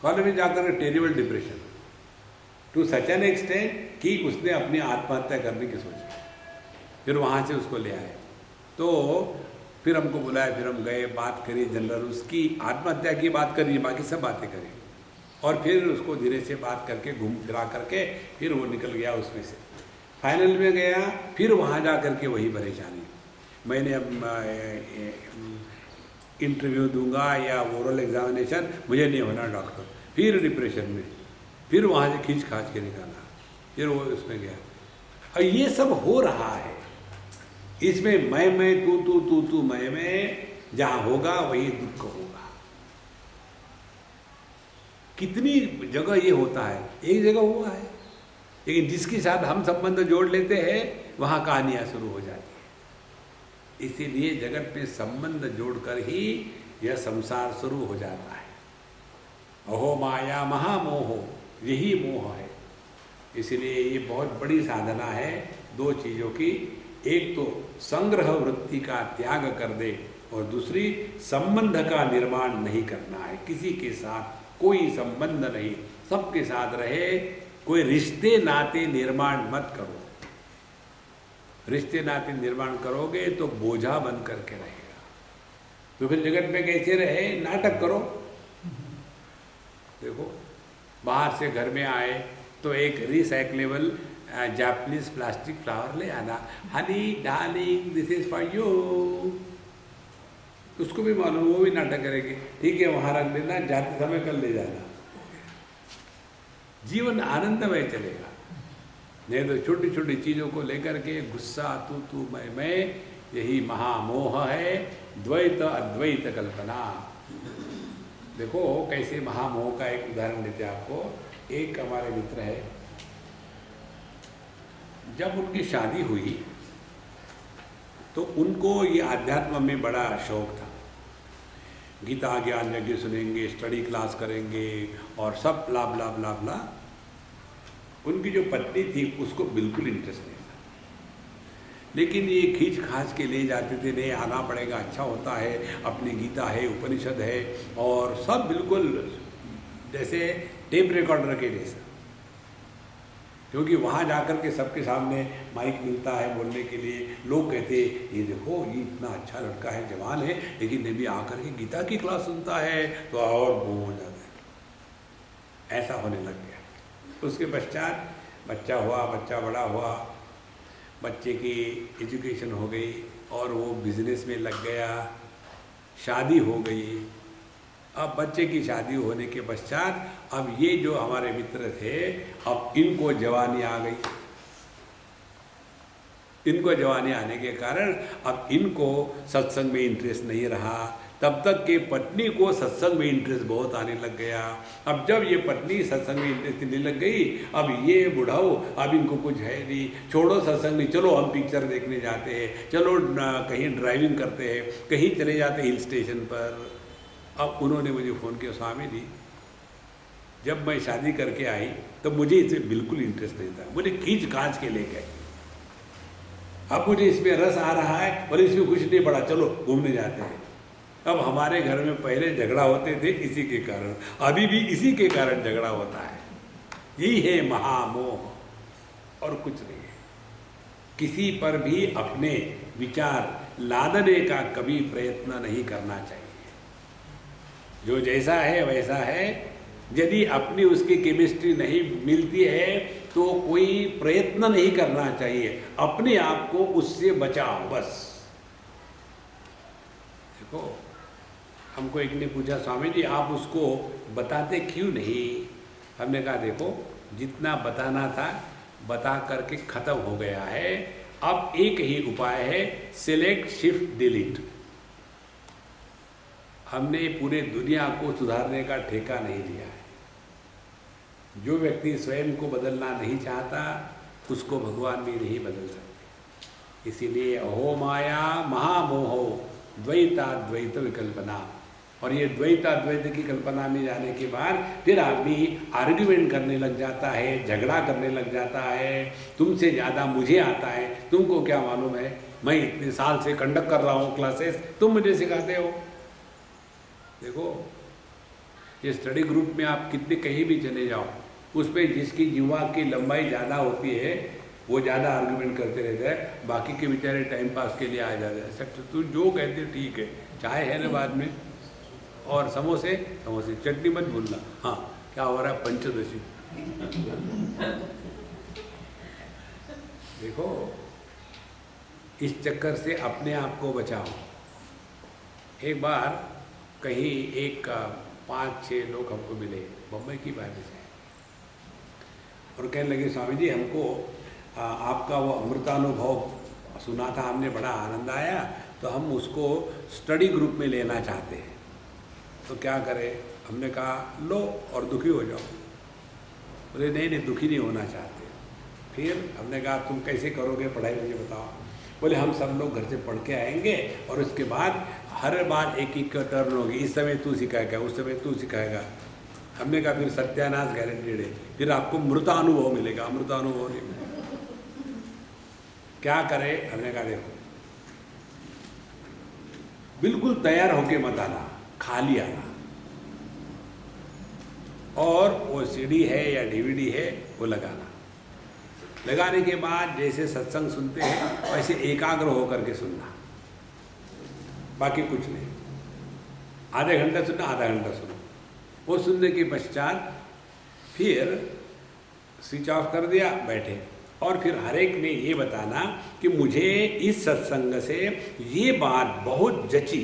कॉलेज में जाकर terrible depression to such an extent कि उसने अपनी आत्महत्या करने की सोची। फिर वहाँ से उसको ले आए, तो फिर हमको बुलाया, फिर हम गए, बात करी, जनरल उसकी आत्महत्या की बात करी, बाकी सब बातें करी, और फिर उसको धीरे से बात करके घूम फिरा करके फिर वो निकल गया उसमें से। फाइनल में गया, फिर वहाँ जा करके वही परेशानी, मैंने अब इंटरव्यू दूंगा या ओरल एग्जामिनेशन, मुझे नहीं होना डॉक्टर, फिर डिप्रेशन में, फिर वहाँ से खींच खाच के निकाला, फिर वो उसमें गया। और ये सब हो रहा है इसमें, मैं तू मैं, जहाँ होगा वही दुख होगा। कितनी जगह ये होता है, एक जगह हुआ है, लेकिन जिसके साथ हम संबंध जोड़ लेते हैं वहाँ कहानियाँ शुरू हो जाती है। इसीलिए जगत में संबंध जोड़कर ही यह संसार शुरू हो जाता है। अहो माया महामोह, यही मोह है। इसलिए ये बहुत बड़ी साधना है दो चीज़ों की, एक तो संग्रह वृत्ति का त्याग कर दे, और दूसरी संबंध का निर्माण नहीं करना है। किसी के साथ कोई संबंध नहीं, सबके साथ रहे, कोई रिश्ते नाते निर्माण मत करो। रिश्ते नाते निर्माण करोगे तो बोझा बन करके रहेगा। तो फिर जगत में कैसे रहे? नाटक करो। देखो बाहर से घर में आए तो एक रिसाइक्लेबल जापानीज प्लास्टिक फ्लावर ले आना, Honey darling this is for you. उसको भी मालूम, वो भी नाटक करेगी, ठीक है वहाँ रख देना, जाते समय कल ले जाना। जीवन आनंदमय चलेगा। नहीं तो छोटी छोटी चीज़ों को लेकर के गुस्सा, तू मैं, यही महामोह है, द्वैत अद्वैत कल्पना। देखो कैसे महामोह का एक उदाहरण देते हैं आपको। एक हमारे मित्र है, जब उनकी शादी हुई तो उनको ये अध्यात्म में बड़ा शौक था। गीता ज्ञान यज्ञ सुनेंगे, स्टडी क्लास करेंगे और सब ब्ला ब्ला ब्ला ब्ला। उनकी जो पत्नी थी उसको बिल्कुल इंटरेस्ट नहीं था, लेकिन ये खींच खाच के ले जाते थे, नहीं आना पड़ेगा, अच्छा होता है, अपनी गीता है, उपनिषद है, और सब बिल्कुल जैसे टेप रिकॉर्डर के जैसा। क्योंकि वहाँ जाकर के सबके सामने माइक मिलता है बोलने के लिए, लोग कहते ये देखो ये इतना अच्छा लड़का है, जवान है, लेकिन अभी आकर के गीता की क्लास सुनता है, तो और वो हो जाता है। ऐसा होने लग गया। उसके पश्चात बच्चा हुआ, बच्चा बड़ा हुआ, बच्चे की एजुकेशन हो गई और वो बिजनेस में लग गया, शादी हो गई। अब बच्चे की शादी होने के पश्चात अब ये जो हमारे मित्र थे, अब इनको जवानी आ गई। इनको जवानी आने के कारण अब इनको सत्संग में इंटरेस्ट नहीं रहा। तब तक के पत्नी को सत्संग में इंटरेस्ट बहुत आने लग गया। अब जब ये पत्नी सत्संग में इंटरेस्ट लेने लग गई, अब ये बुढ़ाओ, अब इनको कुछ है नहीं, छोड़ो सत्संग नहीं, चलो हम पिक्चर देखने जाते हैं, चलो कहीं ड्राइविंग करते हैं, कहीं चले जाते हैं हिल स्टेशन पर। अब उन्होंने मुझे फ़ोन किया, स्वामी जी जब मैं शादी करके आई तो मुझे इसमें बिल्कुल इंटरेस्ट नहीं था, मुझे खींच खांच के ले गए। अब मुझे इसमें रस आ रहा है और इसमें कुछ नहीं पड़ा, चलो घूमने जाते हैं। अब हमारे घर में पहले झगड़ा होते थे इसी के कारण, अभी भी इसी के कारण झगड़ा होता है। यही है महामोह और कुछ नहीं है। किसी पर भी अपने विचार लादने का कभी प्रयत्न नहीं करना चाहिए। जो जैसा है वैसा है। यदि अपनी उसकी केमिस्ट्री नहीं मिलती है तो कोई प्रयत्न नहीं करना चाहिए, अपने आप को उससे बचाओ बस। देखो, हमको एक ने पूछा, स्वामी जी आप उसको बताते क्यों नहीं? हमने कहा देखो, जितना बताना था बता करके खत्म हो गया है। अब एक ही उपाय है, सिलेक्ट शिफ्ट डिलीट। हमने पूरे दुनिया को सुधारने का ठेका नहीं लिया है। जो व्यक्ति स्वयं को बदलना नहीं चाहता उसको भगवान भी नहीं बदल सकते। इसीलिए अहो माया महामोहो द्वैताद्वैत विकल्पना। और ये द्वैताद्वैत की कल्पना में जाने के बाद फिर आदमी आर्ग्यूमेंट करने लग जाता है, झगड़ा करने लग जाता है। तुमसे ज़्यादा मुझे आता है, तुमको क्या मालूम है, मैं इतने साल से कंडक्ट कर रहा हूँ क्लासेस, तुम मुझे सिखाते हो। देखो, ये स्टडी ग्रुप में आप कितने कहीं भी चले जाओ, उस पर जिसकी जीवा की लंबाई ज़्यादा होती है वो ज़्यादा आर्गुमेंट करते रहते हैं, बाकी के बेचारे टाइम पास के लिए आ जाते हैं। सर तू जो कहते ठीक है, चाय है ना बाद में, और समोसे समोसे, चटनी मत भूलना। हाँ, क्या हो रहा है, पंचदशी। देखो, इस चक्कर से अपने आप को बचाओ। एक बार कहीं एक 5-6 लोग हमको मिले, बम्बई की बात से, और कहने लगे स्वामी जी हमको आपका वो अमृतानुभव सुना था हमने, बड़ा आनंद आया, तो हम उसको स्टडी ग्रुप में लेना चाहते हैं, तो क्या करें? हमने कहा लो और दुखी हो जाओ। बोले नहीं नहीं, दुखी नहीं होना चाहते। फिर हमने कहा तुम कैसे करोगे पढ़ाई, मुझे बताओ। बोले हम सब लोग घर से पढ़ के आएंगे और उसके बाद हर बार एक एक टर्न होगी, इस समय तू सिखाएगा, उस समय तू सिखाएगा। हमने कहा फिर सत्यानाश गारंटीड है, फिर आपको मृतानुभव मिलेगा, अमृतानुभव नहीं मिलेगा। क्या करें? हमने कहा देखो, बिल्कुल तैयार होके मत आना, खाली आना, और वो सीडी है या डीवीडी है वो लगाना। लगाने के बाद जैसे सत्संग सुनते हैं वैसे एकाग्र होकर के सुनना, बाकी कुछ नहीं। आधे घंटा सुनना, आधा घंटा सुनो। वो सुनने के पश्चात फिर स्विच ऑफ कर दिया, बैठे, और फिर हर एक में ये बताना कि मुझे इस सत्संग से ये बात बहुत जची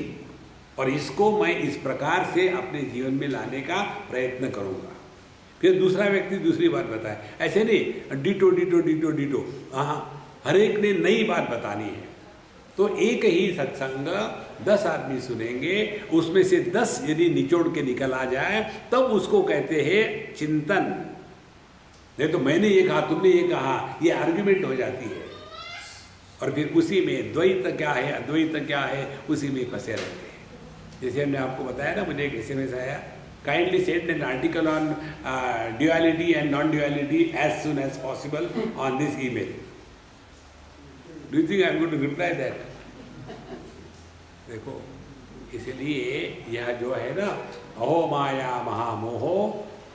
और इसको मैं इस प्रकार से अपने जीवन में लाने का प्रयत्न करूँगा। फिर दूसरा व्यक्ति दूसरी बात बताए, ऐसे नहीं डिटो डिटो डिटो डिटो, हाँ, हर एक ने नई बात बतानी है। तो एक ही सत्संग 10 आदमी सुनेंगे, उसमें से 10 यदि निचोड़ के निकल आ जाए तब उसको कहते हैं चिंतन। नहीं तो मैंने ये कहा, तुमने ये कहा, ये आर्ग्यूमेंट हो जाती है, और फिर उसी में द्वैत क्या है अद्वैत क्या है उसी में फंसे रहते हैं। जैसे हमने आपको बताया ना, मुझे एक SMS आया, kindly send an article on duality and non duality as soon as possible on this email. Do you think I am going to reply that? देखो, इसलिए यह जो है ना, अहो माया महामोहो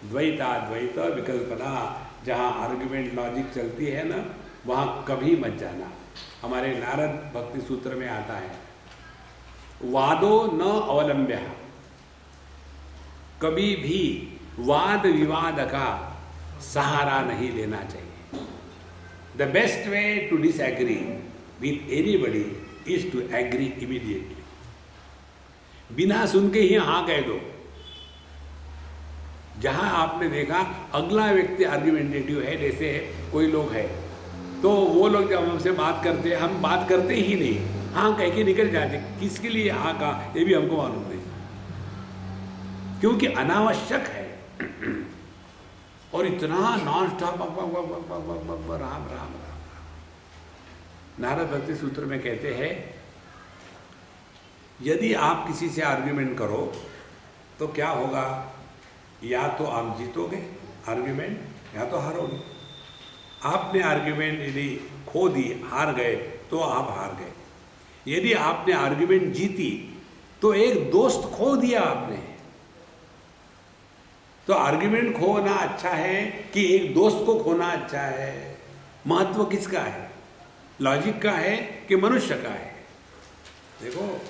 द्वैताद्वैत विकल्पना, जहाँ आर्ग्यूमेंट लॉजिक चलती है ना, वहाँ कभी मत जाना। हमारे नारद भक्ति सूत्र में आता है, वादो न अवलंब्य, कभी भी वाद विवाद का सहारा नहीं लेना चाहिए। The best way to disagree with anybody is to agree immediately. बिना सुन के ही हाँ कह दो। जहां आपने देखा अगला व्यक्ति आर्ग्यूमेंटेटिव है, जैसे कोई लोग है तो वो लोग जब हमसे बात करते हैं, हम बात करते ही नहीं, हाँ कह के निकल जाते। किसके लिए हाँ कहा ये भी हमको मालूम नहीं, क्योंकि अनावश्यक है। और इतना नॉन स्टॉप राम राम राम। नारद भक्ति सूत्र में कहते हैं, यदि आप किसी से आर्ग्यूमेंट करो तो क्या होगा, या तो आप जीतोगे आर्ग्यूमेंट या तो हारोगे। आपने आर्ग्यूमेंट यदि खो दी, हार गए, तो आप हार गए। यदि आपने आर्ग्यूमेंट जीती तो एक दोस्त खो दिया आपने। तो आर्ग्यूमेंट खोना अच्छा है कि एक दोस्त को खोना अच्छा है? महत्व किसका है? लॉजिक का है कि मनुष्य का है? देखो,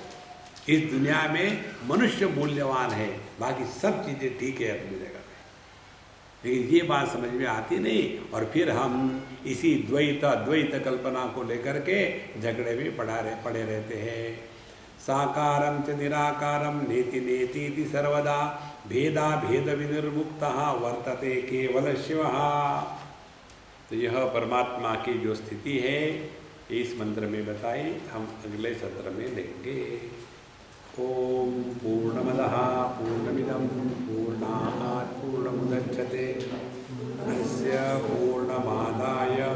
इस दुनिया में मनुष्य मूल्यवान है, बाकी सब चीजें ठीक है अपनी जगह पे। लेकिन ये बात समझ में आती नहीं, और फिर हम इसी द्वैत कल्पना को लेकर के झगड़े में पड़े रहते हैं। साकारं च निराकारं नेति नेति सर्वदा भेदा भेद विनिर्मुक्तः वर्तते केवल शिवः। तो यह परमात्मा की जो स्थिति है इस मंत्र में बताई, हम अगले सत्र में लेंगे। ओम पूर्णमदः पूर्णमिदं पूर्णात् पूर्णमुदच्यते पूर्णस्य पूर्णमादाय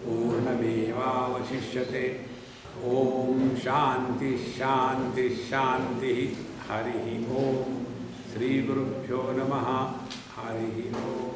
पूर्णमेवावशिष्यते। ओम शांति शांति शांति। हरि ओम। श्री गुरुभ्यो नमः। हरि ओम।